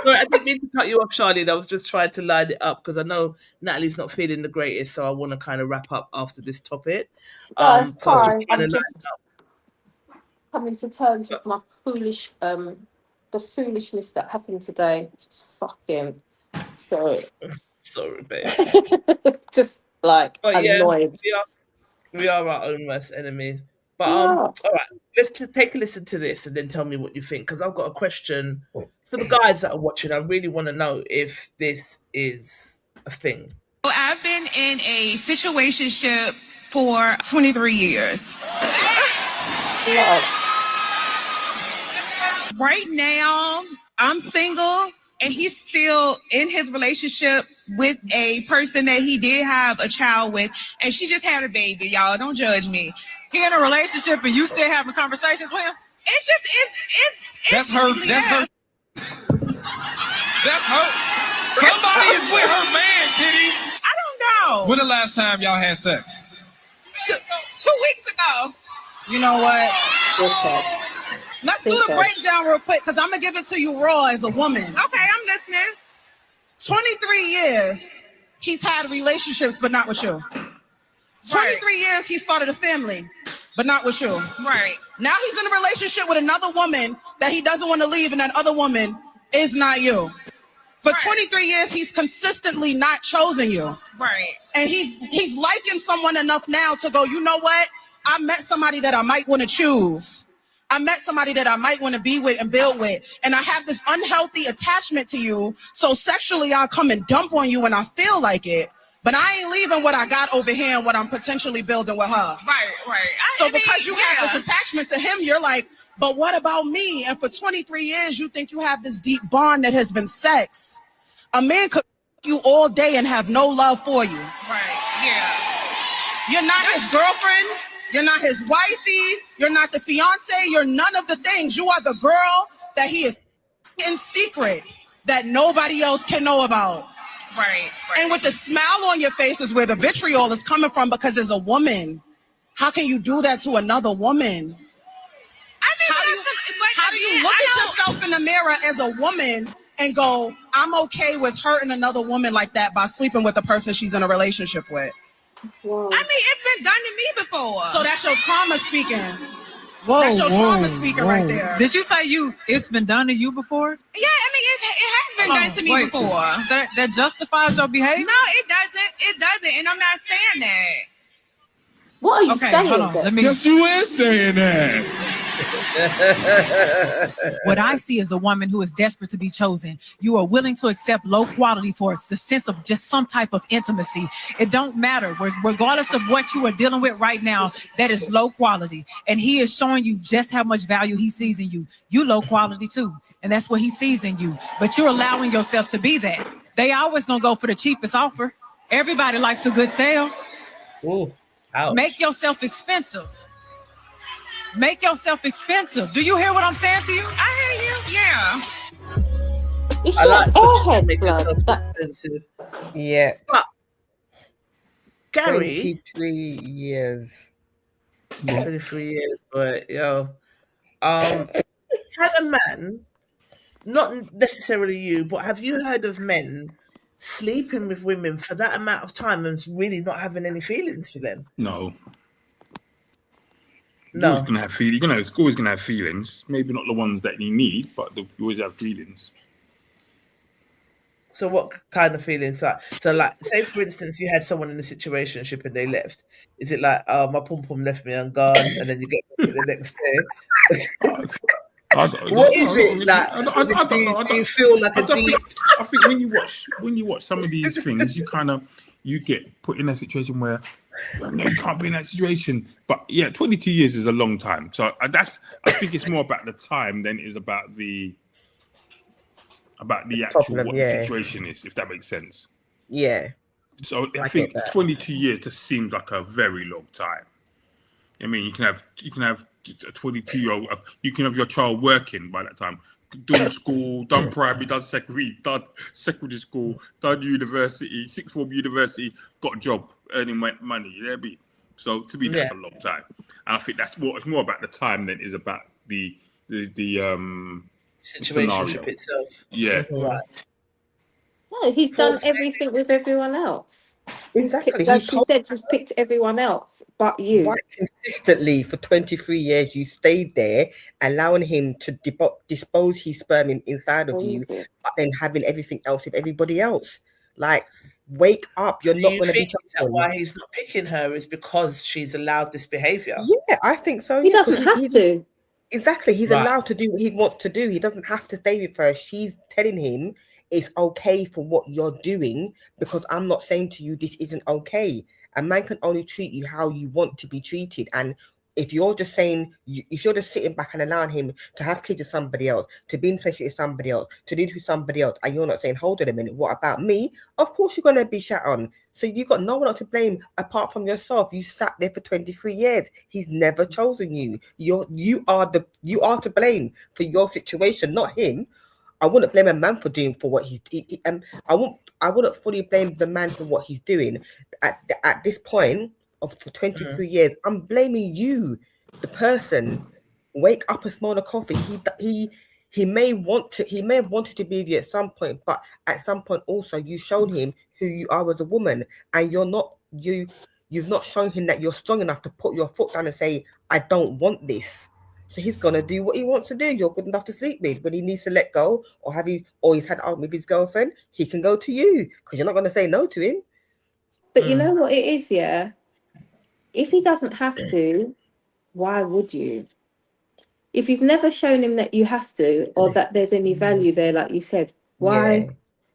Sorry, I didn't mean to cut you off, Charlene. I was just trying to line it up because I know Natalie's not feeling the greatest, so I want to kind of wrap up after this topic. That's so I was fine. just trying to I'm line just it up. coming to terms with my the foolishness that happened today. Just fucking sorry. Sorry, babe. Just like annoyed. We are our own worst enemy. But all right, let's take a listen to this and then tell me what you think. Because I've got a question for the guys that are watching. I really want to know if this is a thing. So I've been in a situationship for 23 years. Right now, I'm single, and he's still in his relationship with a person that he did have a child with, and she just had a baby. Y'all, don't judge me. He in a relationship and you still having conversations with him? It's just That's her. That's her. That's her. Somebody is with her man, Kitty. I don't know. When the last time y'all had sex? 2 weeks ago. You know what? Let's do the breakdown real quick because I'm going to give it to you raw as a woman. Okay, I'm listening. 23 years he's had relationships, but not with you. 23 years he started a family, but not with you. Right. Now he's in a relationship with another woman that he doesn't want to leave, and that other woman is not you. For 23 years, he's consistently not chosen you. Right. And he's liking someone enough now to go, you know what? I met somebody that I might want to choose. I met somebody that I might want to be with and build with. And I have this unhealthy attachment to you. So sexually, I'll come and dump on you when I feel like it. But I ain't leaving what I got over here and what I'm potentially building with her. Right. So because you have this attachment to him, you're like, but what about me? And for 23 years, you think you have this deep bond that has been sex. A man could you all day and have no love for you. Right, yeah. You're not his girlfriend. You're not his wifey. You're not the fiance. You're none of the things. You are the girl that he is in secret that nobody else can know about. Right. And with the smile on your face is where the vitriol is coming from, because as a woman, how can you do that to another woman? How do you look at yourself in the mirror as a woman and go, I'm okay with hurting another woman like that by sleeping with the person she's in a relationship with? Whoa. I mean, it's been done to me before. So that's your trauma speaking. That's your trauma speaking right there. Did you say it's been done to you before? Yeah, I mean, it has been done to me before. So that justifies your behavior? No, it doesn't. It doesn't. And I'm not saying that. What are you saying? Hold on. Let me. Yes, you is saying that. What I see is a woman who is desperate to be chosen. You are willing to accept low quality for the sense of just some type of intimacy. It don't matter. Regardless of what you are dealing with right now, that is low quality. And he is showing you just how much value he sees in you. You low quality too. And that's what he sees in you. But you're allowing yourself to be that. They always gonna go for the cheapest offer. Everybody likes a good sale. Ooh, ouch. Make yourself expensive. Make yourself expensive. Do you hear what I'm saying to you? I hear you. Yeah. It's I like airhead make blood. yourself expensive. yeah. But Gary, 23 years. 23 years, but can a man, not necessarily you, but have you heard of men sleeping with women for that amount of time and really not having any feelings for them? No. No. You're always gonna have feelings. It's always gonna have feelings. Maybe not the ones that you need, but you always have feelings. So what kind of feelings? So like, say for instance, you had someone in a situationship and they left. Is it like, my pom pom left me and gone, and then you get the next day? What is it like? Do you feel like a deep? I think when you watch some of these things, you get put in a situation where no, you can't be in that situation. But yeah, 22 years is a long time. So I think it's more about the time than it is about the actual problem, what the situation is, if that makes sense. Yeah. So I think 22 years just seems like a very long time. I mean, you can have a 22-year-old, you can have your child working by that time, doing school, done primary, done secondary school, done university, sixth form university, got a job, earning money. You know what I mean? So to me, that's a long time, and I think it's more about the time than it is about the situationship itself. Yeah. Right. No, he's done everything with everyone else. Exactly. Like she said, he's picked everyone else but you. Quite consistently for 23 years, you stayed there, allowing him to dispose his sperm inside of you, but then having everything else with everybody else. Like, wake up! You're not going to be. That why he's not picking her is because she's allowed this behavior. Yeah, I think so. He doesn't have to. Exactly. He's allowed to do what he wants to do. He doesn't have to stay with her. She's telling him it's okay for what you're doing because I'm not saying to you this isn't okay. A man can only treat you how you want to be treated. And if you're just saying, if you're just sitting back and allowing him to have kids with somebody else, to be in relationship with somebody else, to do it with somebody else, and you're not saying, hold on a minute, what about me? Of course you're going to be shat on. So you've got no one else to blame apart from yourself. You sat there for 23 years. He's never chosen you. You are to blame for your situation, not him. I wouldn't blame a man for what he's. I wouldn't fully blame the man for what he's doing. At this point of 23 years, I'm blaming you, the person. Wake up and smell the coffee. He may have wanted to be with you at some point, but at some point also you showed him who you are as a woman, and you've not shown him that you're strong enough to put your foot down and say, I don't want this. So he's gonna do what he wants to do. You're good enough to sleep with. When he needs to let go, or he's had out with his girlfriend, he can go to you because you're not gonna say no to him. But you know what it is, yeah? If he doesn't have to, why would you? If you've never shown him that you have to, or that there's any value there, like you said, why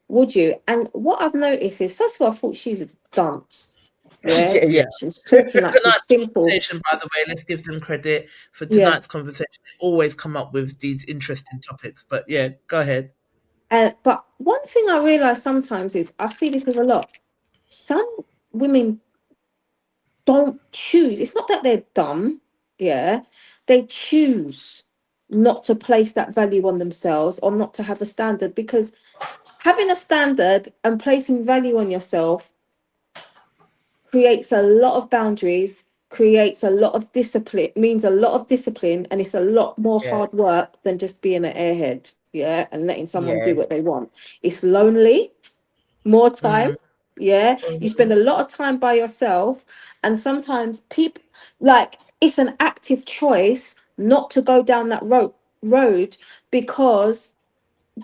would you? And what I've noticed is, first of all, I thought she's a dunce. Yeah. She's talking like she's simple. By the way, let's give them credit for tonight's conversation. They always come up with these interesting topics. But yeah, go ahead. But one thing I realise sometimes is, I see this with a lot. Some women don't choose. It's not that they're dumb. Yeah. They choose not to place that value on themselves, or not to have a standard, because having a standard and placing value on yourself creates a lot of boundaries, creates a lot of discipline, means a lot of discipline, and it's a lot more hard work than just being an airhead, and letting someone do what they want. It's lonely, more time, you spend a lot of time by yourself, and sometimes people, like, it's an active choice not to go down that road, because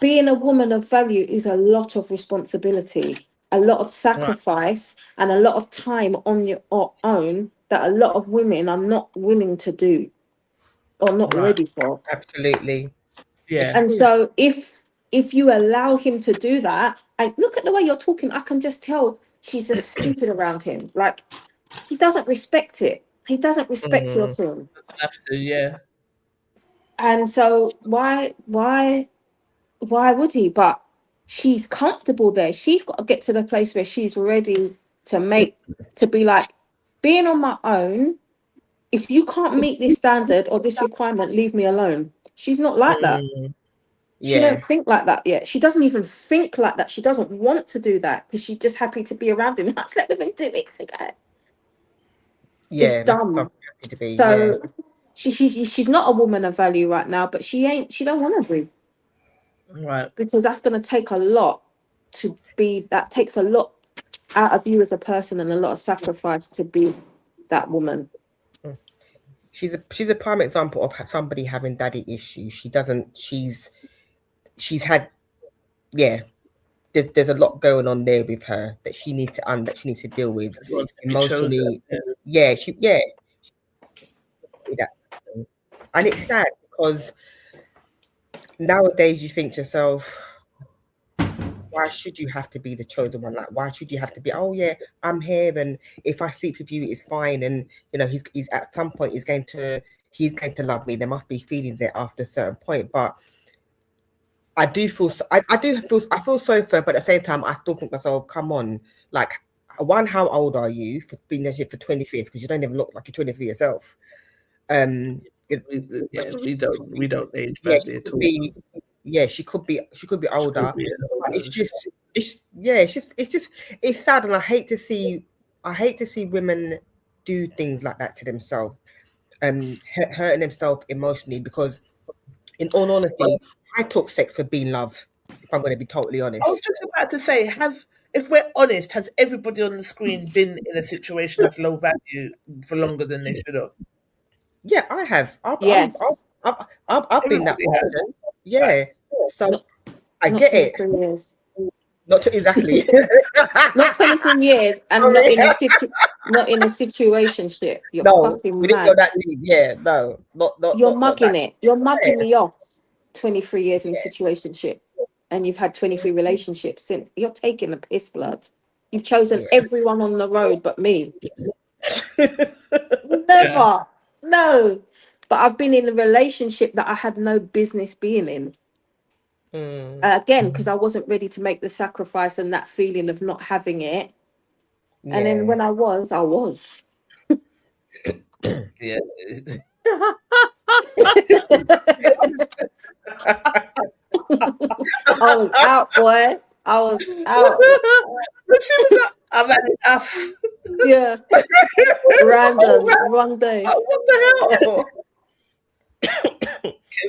being a woman of value is a lot of responsibility, a lot of sacrifice, and a lot of time on your own that a lot of women are not willing to do, or not ready for. Absolutely. Yeah. And so if you allow him to do that, and look at the way you're talking, I can just tell she's just stupid around him. Like, he doesn't respect it. He doesn't respect your tone. Doesn't have to, yeah. And so why would he? But she's comfortable there. She's got to get to the place where she's ready to be like, being on my own, if you can't meet this standard or this requirement, leave me alone. She's not like that. She don't think like that yet. She doesn't even think like that. She doesn't want to do that because she's just happy to be around him. I slept with him 2 weeks ago. It's dumb. So she's not a woman of value right now, but she don't want to be. Right. Because that's going to take a lot to be, that takes a lot out of you as a person, and a lot of sacrifice to be that woman. She's a prime example of somebody having daddy issues. She's had, there's a lot going on there with her that she needs to deal with emotionally. And it's sad because nowadays you think to yourself, why should you have to be the chosen one? Like, why should you have to be, oh yeah, I'm here, and if I sleep with you, it's fine. And you know, he's at some point he's going to love me. There must be feelings there after a certain point. But I do feel I feel sorry for her, but at the same time, I still think to myself, come on, like, one, how old are you for being there for 23 years? Because you don't even look like you're 23 yourself. We don't age Yeah, badly at all. she could be older. But it's sad, and I hate to see women do things like that to themselves, hurting themselves emotionally. Because, in all honesty, I took sex for being love. If I'm going to be totally honest. I was just about to say, if we're honest, has everybody on the screen been in a situation of low value for longer than they should have? Yeah, I have. I've Yes. been that Everybody has. person. Yeah. So I Not get it. 23 years. Exactly. Not 23 years, and Sorry. not in a situationship. You're No, fucking we didn't go mad. that deep. Yeah, no, You're not mugging that. it. You're mugging me off. 23 years in a situationship, and you've had 23 relationships since. You're taking the piss, blood. You've chosen everyone on the road but me. Never. No. But I've been in a relationship that I had no business being in. Again, because I wasn't ready to make the sacrifice and that feeling of not having it. And then when I was. Yeah. I was out, boy. I was out. But she was like, I've had enough. Yeah. Random. One day. What the hell?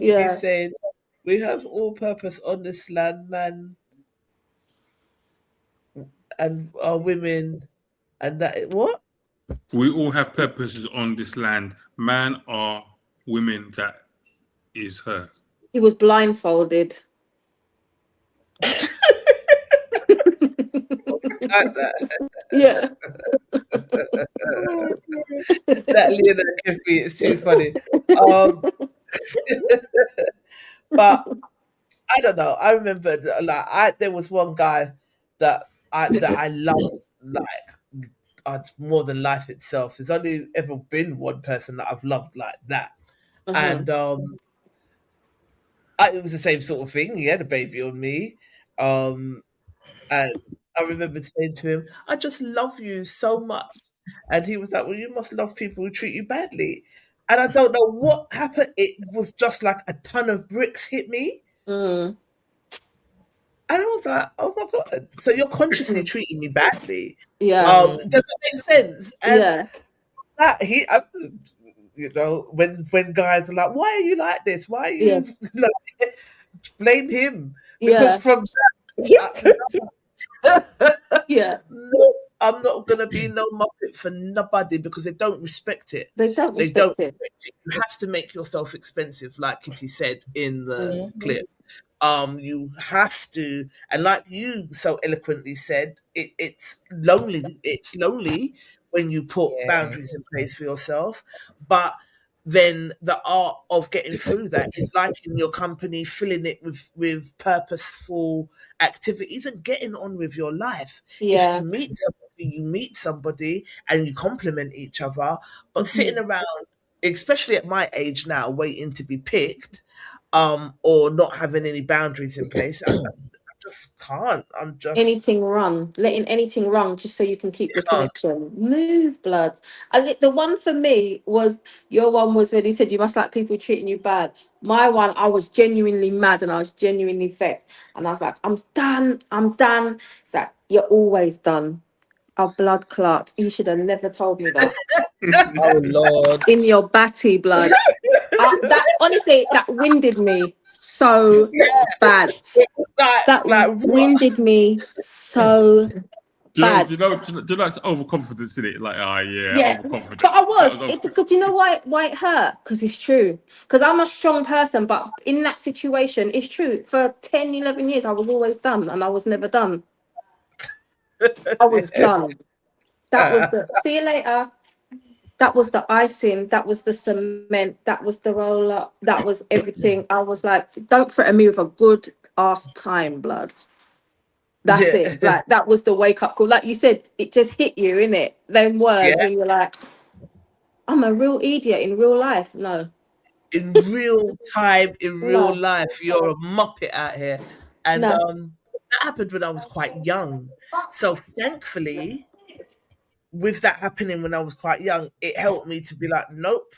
Yeah. He's saying, we have all purpose on this land, man, and our women, and that what? We all have purposes on this land. Man or women, that is her. He was blindfolded. Yeah. That Leonard Kiffy is too funny. But I don't know. I remember there was one guy that I loved more than life itself. There's only ever been one person that I've loved like that, and it was the same sort of thing. He had a baby on me, and I remember saying to him, "I just love you so much," and he was like, "Well, you must love people who treat you badly." And I don't know what happened. It was just like a ton of bricks hit me. And I was like, oh my God. So you're consciously treating me badly. Yeah. Does that make sense? And you know, when guys are like, why are you like this? Why are you like, blame him? Because from that, no, I'm not gonna be no muppet for nobody because they don't respect it. They don't respect it. You have to make yourself expensive, like Kitty said in the clip. You have to, and like you so eloquently said, it's lonely. It's lonely when you put boundaries in place for yourself, but then the art of getting through that is like in your company, filling it with purposeful activities and getting on with your life. Yeah. If you meet somebody and you compliment each other, but sitting around, especially at my age now, waiting to be picked, or not having any boundaries in place, I just can't. I'm just letting anything run just so you can keep the connection. Move, blood. The one for me was your one was when he said you must like people treating you bad. My one, I was genuinely mad and I was genuinely vexed, and I was like, I'm done. It's like, you're always done. Our blood clot. You should have never told me that. Oh Lord. In your batty, blood. That honestly, that winded me so bad. Winded me so bad. Do you know it's overconfidence in it? Like, overconfidence. But I was. Because you know why it hurt? Because it's true. Because I'm a strong person, but in that situation, it's true. For 10, 11 years, I was always done, and I was never done. I was done. That was the. See you later. that was the icing, that was the cement, that was the roll up, that was everything. I was like, don't threaten me with a good ass time, blood. That's it. Yeah. Like, that was the wake up call. Like you said, it just hit you, innit? Them words Yeah. when you're like, I'm a real idiot in real life. No. In real time, in real No. life, you're a muppet out here. And No. that happened when I was quite young. So thankfully, with that happening when I was quite young, it helped me to be like, nope,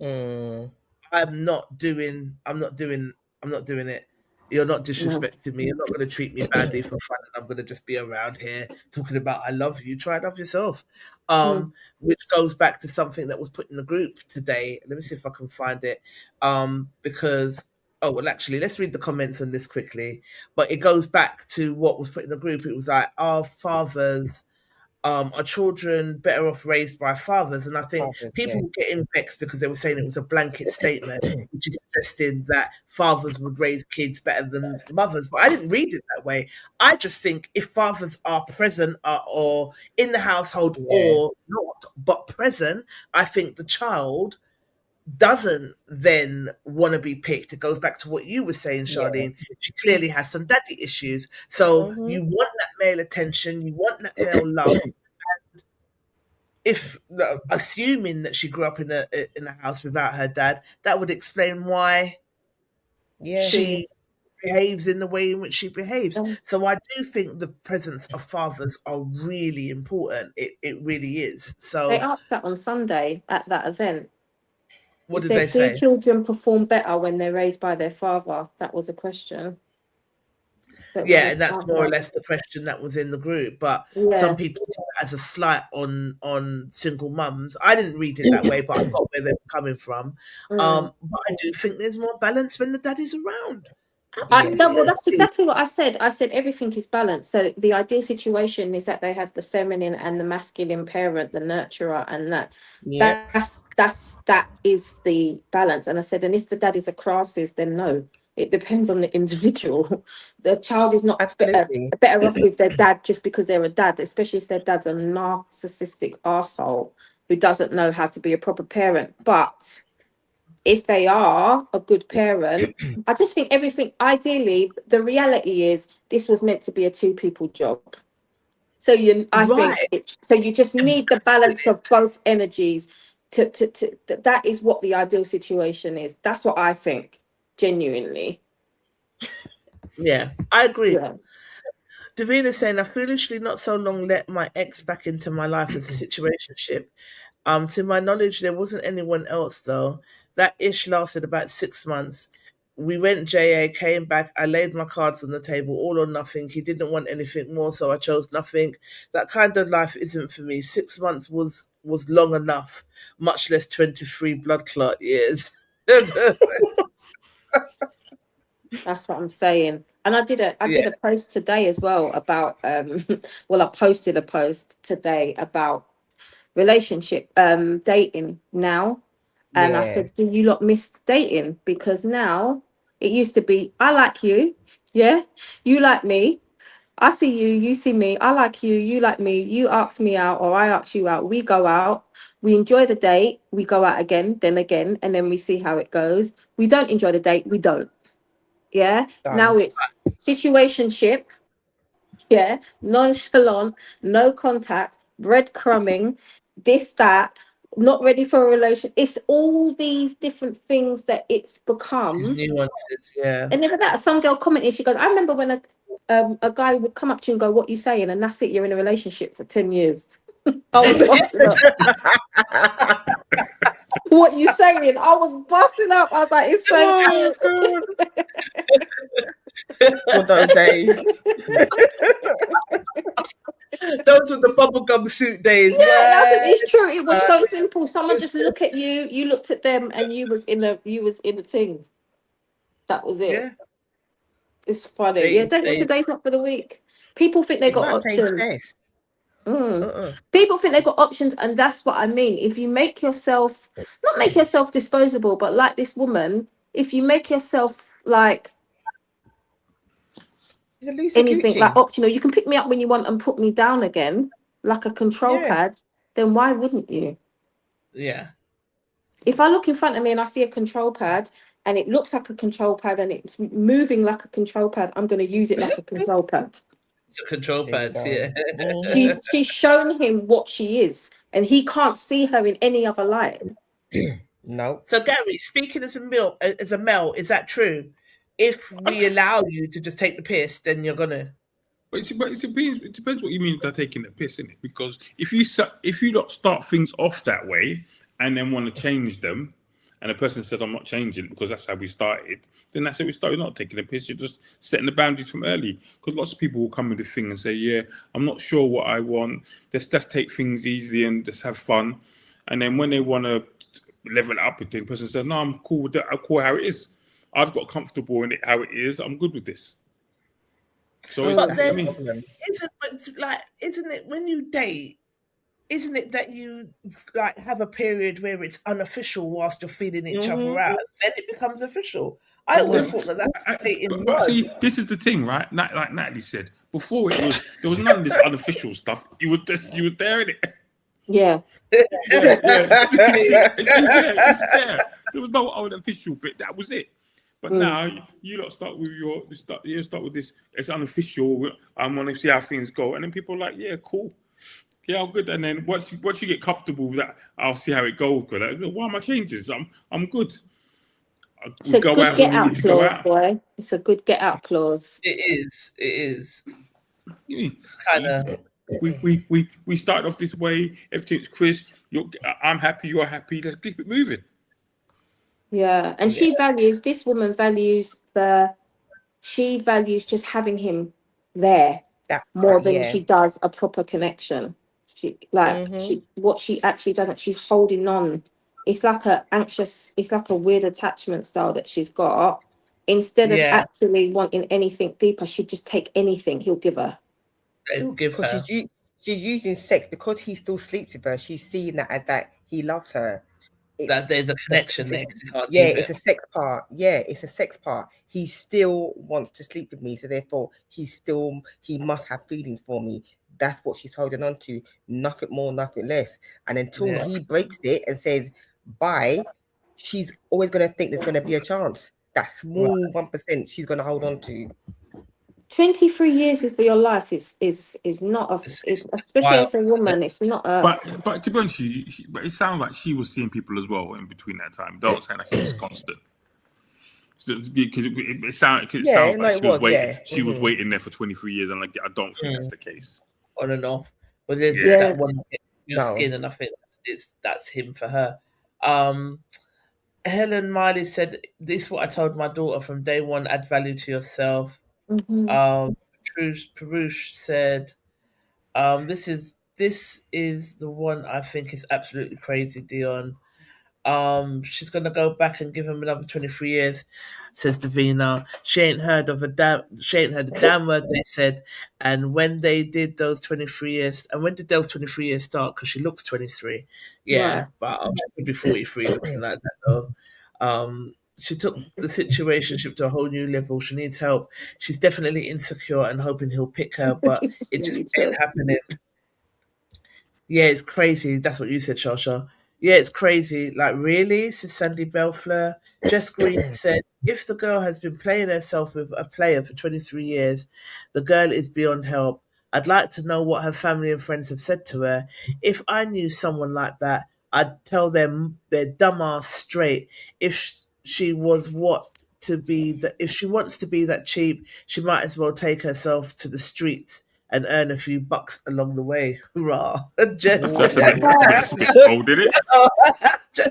Mm. I'm not doing it. You're not No. disrespecting me. You're not going to treat me badly for fun. And I'm going to just be around here talking about I love you. Try and love yourself. Mm. Which goes back to something that was put in the group today. Let me see if I can find it. Because actually, let's read the comments on this quickly. But it goes back to what was put in the group. It was like, our fathers, are children better off raised by fathers? And I think people were getting vexed because they were saying it was a blanket statement, which is suggesting that fathers would raise kids better than mothers. But I didn't read it that way. I just think if fathers are present or in the household or not, but present, I think the child doesn't then want to be picked. It goes back to what you were saying, Charlene. She clearly has some daddy issues. So you want that male attention, you want that male love. If assuming that she grew up in a house without her dad, that would explain why she behaves in the way in which she behaves. So I do think the presence of fathers are really important. It really is. So They asked that on Sunday at that event. what did they Do say? children perform better when they're raised by their father? That was a question. Yeah, and that's more or less the question that was in the group. But some people took it as a slight on single mums. I didn't read it that way, but I got where they were coming from. But I do think there's more balance when the daddy's around. Well, that's exactly what I said. I said everything is balanced. So the ideal situation is that they have the feminine and the masculine parent, the nurturer, and that is the balance. And I said, and if the dad is a crisis, then no. It depends on the individual. The child is not better off with their dad just because they're a dad, especially if their dad's a narcissistic arsehole who doesn't know how to be a proper parent. But if they are a good parent, I just think everything, ideally, the reality is this was meant to be a two people job. So so you just need the balance of both energies that is what the ideal situation is. That's what I think, genuinely. Yeah, I agree. Yeah. Davina's saying, I foolishly not so long let my ex back into my life as a situationship. To my knowledge, there wasn't anyone else though. That ish lasted about 6 months. We went JA, came back. I laid my cards on the table, all or nothing. He didn't want anything more, so I chose nothing. That kind of life isn't for me. 6 months was long enough, much less 23 blood clot years. That's what I'm saying. And I did a post today as well about I posted a post today about relationship dating now. And I said, do you lot miss dating? Because now it used to be, I like you, you like me, I see you, you see me, I like you, you like me, you ask me out or I ask you out, we go out, we enjoy the date, we go out again, and then we see how it goes. We don't enjoy the date, we don't. Now it's situationship, nonchalant, no contact, breadcrumbing, this, that, not ready for a relation. It's all these different things that it's become. These nuances, yeah. And then that some girl commented, she goes, I remember when a guy would come up to you and go, what you saying? And that's it, you're in a relationship for 10 years. I was busting up. What you saying? I was busting up. I was like, it's so good. For those days. Those were the bubblegum suit days. Yeah, it's true. It was so simple. Someone just look at you, you looked at them, and you was in a thing. That was it. Yeah. It's funny. Today's not for the weak. People think they got options. People think they got options, and that's what I mean. If you make yourself, not make yourself disposable, but like this woman, if you make yourself like anything like optional, you can pick me up when you want and put me down again, like a control pad, then why wouldn't you? Yeah. If I look in front of me and I see a control pad and it looks like a control pad and it's moving like a control pad, I'm going to use it like a control pad. It's a control pad, yeah. She's shown him what she is, and he can't see her in any other light. No. So Gary, speaking as a male, is that true? If we allow you to just take the piss, then you're gonna. But it depends what you mean by taking the piss, innit? Because if you not start things off that way and then want to change them, and a person said, I'm not changing because that's how we started, then that's how we started. You're not taking a piss, you're just setting the boundaries from early. Because lots of people will come with this thing and say, yeah, I'm not sure what I want. Let's take things easily and just have fun. And then when they want to level up with it, the person says, no, I'm cool with that. I'm cool how it is. I've got comfortable in it how it is. I'm good with this. So but then, isn't it when you date? Isn't it that you like have a period where it's unofficial whilst you're feeling each other out, then it becomes official? I always thought that dating was. See, this is the thing, right? Like Natalie said before, there was none of this unofficial stuff. You were there in it. Yeah. Yeah. There was no unofficial bit. That was it. But now you lot start with start with this. It's unofficial. I want to see how things go, and then people are like, yeah, cool. Yeah, I'm good. And then once you get comfortable with that, I'll see how it goes. Like, why am I changing? I'm good. It's a good get out clause, boy. It's a good get out clause. It is. It's kind of. We start off this way. Everything's crisp. I'm happy. You're happy. Let's keep it moving. Yeah, and this woman values just having him there more than she does a proper connection. What she actually doesn't, she's holding on. It's like a weird attachment style that she's got. Instead of actually wanting anything deeper, she'd just take anything he'll give her. He'll give her. She's using sex because he still sleeps with her. She's seeing that as that he loves her. That there's a connection there. It's a sex part. Yeah, it's a sex part. He still wants to sleep with me, so therefore he must have feelings for me. That's what she's holding on to. Nothing more, nothing less. And until he breaks it and says bye, she's always going to think there's going to be a chance. That small 1% she's going to hold on to. 23 years of your life is not especially as a woman, it's not a. But to be honest, but it sounds like she was seeing people as well in between that time. Don't sound like it was constant. It sounds like she was waiting. Yeah. She was waiting there for 23 years, and I don't think that's the case. On and off, but there's just that one your skin, and I think that's him for her. Helen Miley said, "This is what I told my daughter from day one: add value to yourself." Parush said, "This is the one I think is absolutely crazy, Dion. She's gonna go back and give him another 23 years," says Davina. She ain't heard a damn word they said. And when they did those 23 years, and when did those 23 years start? Because she looks 23. Yeah, but she could be 43 looking like that though. She took the situationship to a whole new level. She needs help. She's definitely insecure and hoping he'll pick her, but it just ain't happening. Yeah, it's crazy. That's what you said, Shasha. Yeah, it's crazy. Like, really? Says Sandy Belfleur. Jess Green said, if the girl has been playing herself with a player for 23 years, the girl is beyond help. I'd like to know what her family and friends have said to her. If I knew someone like that, I'd tell them their dumbass straight. If she wants to be that cheap, she might as well take herself to the streets and earn a few bucks along the way. Hurrah. Jen, cold, did it?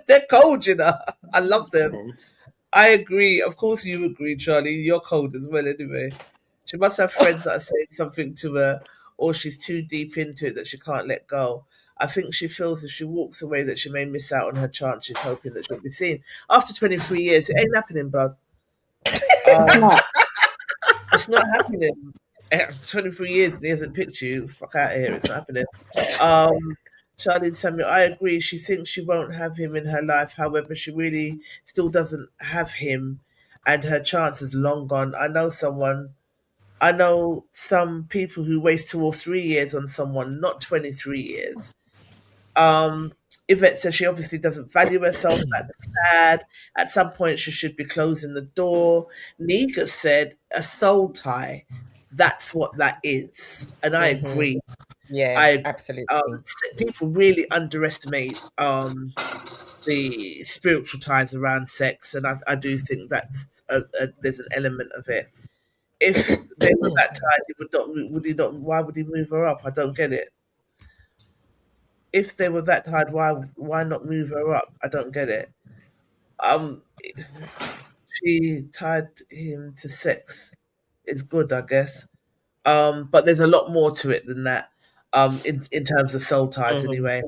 They're cold, you know. I love them. I agree. Of course you agree, Charlie. You're cold as well anyway. She must have friends that are saying something to her, or she's too deep into it that she can't let go. I think she feels if she walks away that she may miss out on her chance. She's hoping that she'll be seen. After 23 years, it ain't happening, bud. It's not happening. 23 years and he hasn't picked you. Fuck out of here. It's not happening. Charlene Samuel, I agree. She thinks she won't have him in her life. However, she really still doesn't have him and her chance is long gone. I know some people who waste 2 or 3 years on someone, not 23 years. Yvette says she obviously doesn't value herself. That's sad. At some point, she should be closing the door. Niga said a soul tie. That's what that is. And I agree. Yeah, I absolutely. People really underestimate the spiritual ties around sex, and I do think that's there's an element of it. If they were that tied, would he not? Why would he move her up? I don't get it. If they were that tied, why not move her up? I don't get it. She tied him to sex. It's good, I guess. But there's a lot more to it than that. In terms of soul ties, anyway.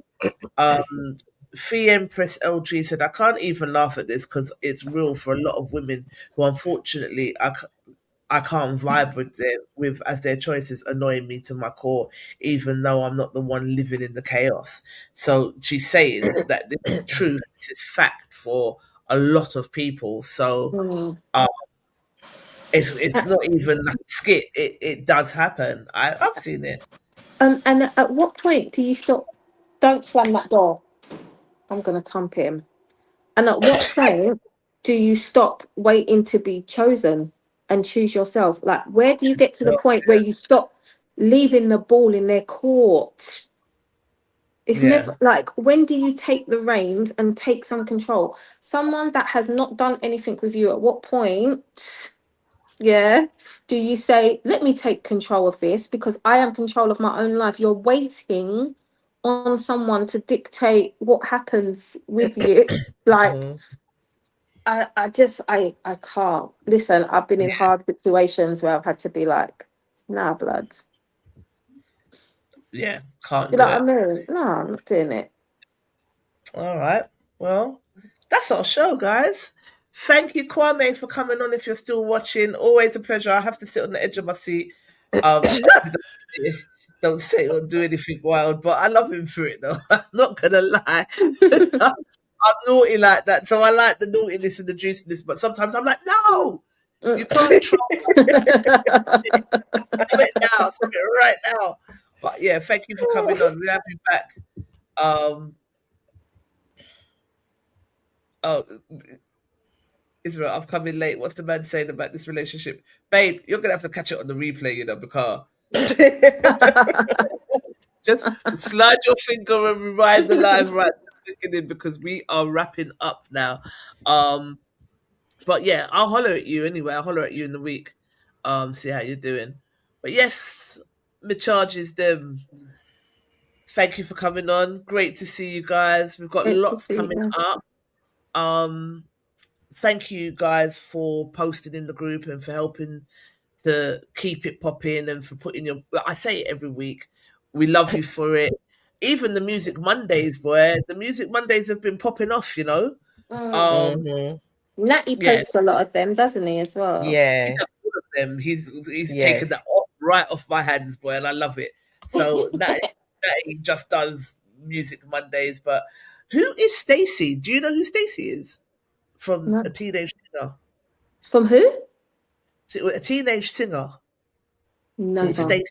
Fee Empress LG said, I can't even laugh at this because it's real for a lot of women who, unfortunately, I can't vibe with as their choices annoying me to my core, even though I'm not the one living in the chaos. So she's saying that this is truth, this is fact for a lot of people. So it's not even like a skit. It does happen. I've seen it. And at what point do you stop? Don't slam that door. I'm gonna thump him. And at what point do you stop waiting to be chosen and choose yourself? Like, where do you get to the point where you stop leaving the ball in their court? It's never like, when do you take the reins and take some control? Someone that has not done anything with you, at what point, do you say, let me take control of this because I am control of my own life? You're waiting on someone to dictate what happens with you. Like, I can't. Listen, I've been in hard situations where I've had to be like, nah, bloods. Yeah, can't You do know it. what I mean? No, I'm not doing it. All right. Well, that's our show, guys. Thank you, Kwame, for coming on. If you're still watching, always a pleasure. I have to sit on the edge of my seat. Don't say or do anything wild, but I love him for it, though. I'm not gonna lie. I'm naughty like that, so I like the naughtiness and the juiciness. But sometimes I'm like, no, you can't troll. Stop it now. Stop it right now. But yeah, thank you for coming on. We'll have you back. Oh, Israel, I've come in late. What's the man saying about this relationship? Babe, you're going to have to catch it on the replay, because just slide your finger and rewind the live right at the beginning because we are wrapping up now. But yeah, I'll holler at you anyway. I'll holler at you in the week. See how you're doing. But yes, my charges them. Thank you for coming on. Great to see you guys. We've got lots coming up. Thank you guys for posting in the group and for helping to keep it popping and for putting your, I say it every week, we love you for it. Even the Music Mondays, boy, the Music Mondays have been popping off, Natty posts a lot of them, doesn't he, as well? Yeah. He does all of them. He's taken that right off my hands, boy, and I love it. So Natty just does Music Mondays. But who is Stacey? Do you know who Stacey is? From A Teenage Singer. From who? A teenage singer. No. Called Stacey.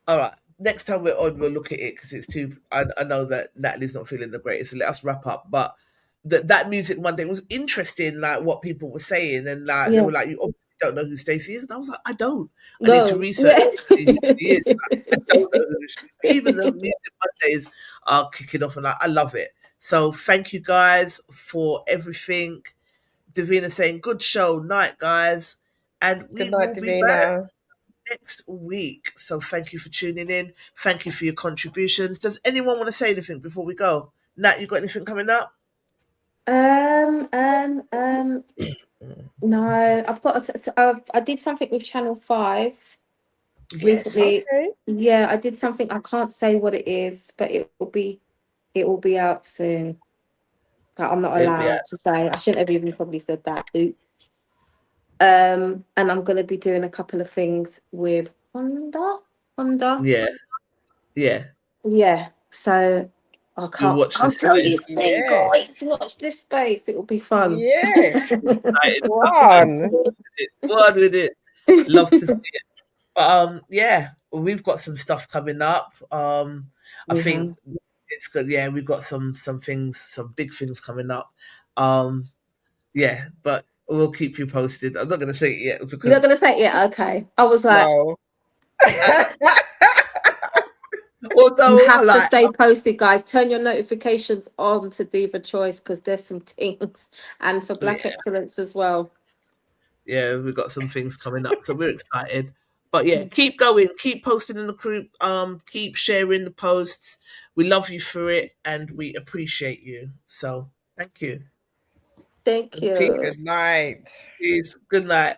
All right. Next time we're on, we'll look at it because it's too. I know that Natalie's not feeling the greatest, so let us wrap up. But that Music Monday was interesting, like what people were saying, and like they were like, "You obviously don't know who Stacey is," and I was like, "I don't. I need to research who she is." Even the Music Mondays are kicking off, and I love it. So thank you guys for everything. Davina saying, "Good show, night, guys," and we will be back next week. So thank you for tuning in. Thank you for your contributions. Does anyone want to say anything before we go? Nat, you got anything coming up? No, I've got. I did something with Channel 5 recently. Okay. Yeah, I did something. I can't say what it is, but it will be out soon. But I'm not allowed to say. I shouldn't have even probably said that. Oops. And I'm going to be doing a couple of things with Honda. Yeah. So I can't. I'll tell you soon, guys. Watch this space. It will be fun. Yes. Go on with it. Love to see it. But yeah, we've got some stuff coming up. I think It's good. Yeah, we've got some things, some big things coming up. Yeah, but we'll keep you posted. I'm not gonna say it yet because You're not gonna say it yet? Okay. I was like, No. although you have to like stay posted, guys. Turn your notifications on to Diva Choice because there's some things, and for Black Excellence as well. yeah, we've got some things coming up, so we're excited. But yeah, keep going, keep posting in the group, keep sharing the posts. We love you for it and we appreciate you. So thank you. Thank you. Good night. Peace. Good night.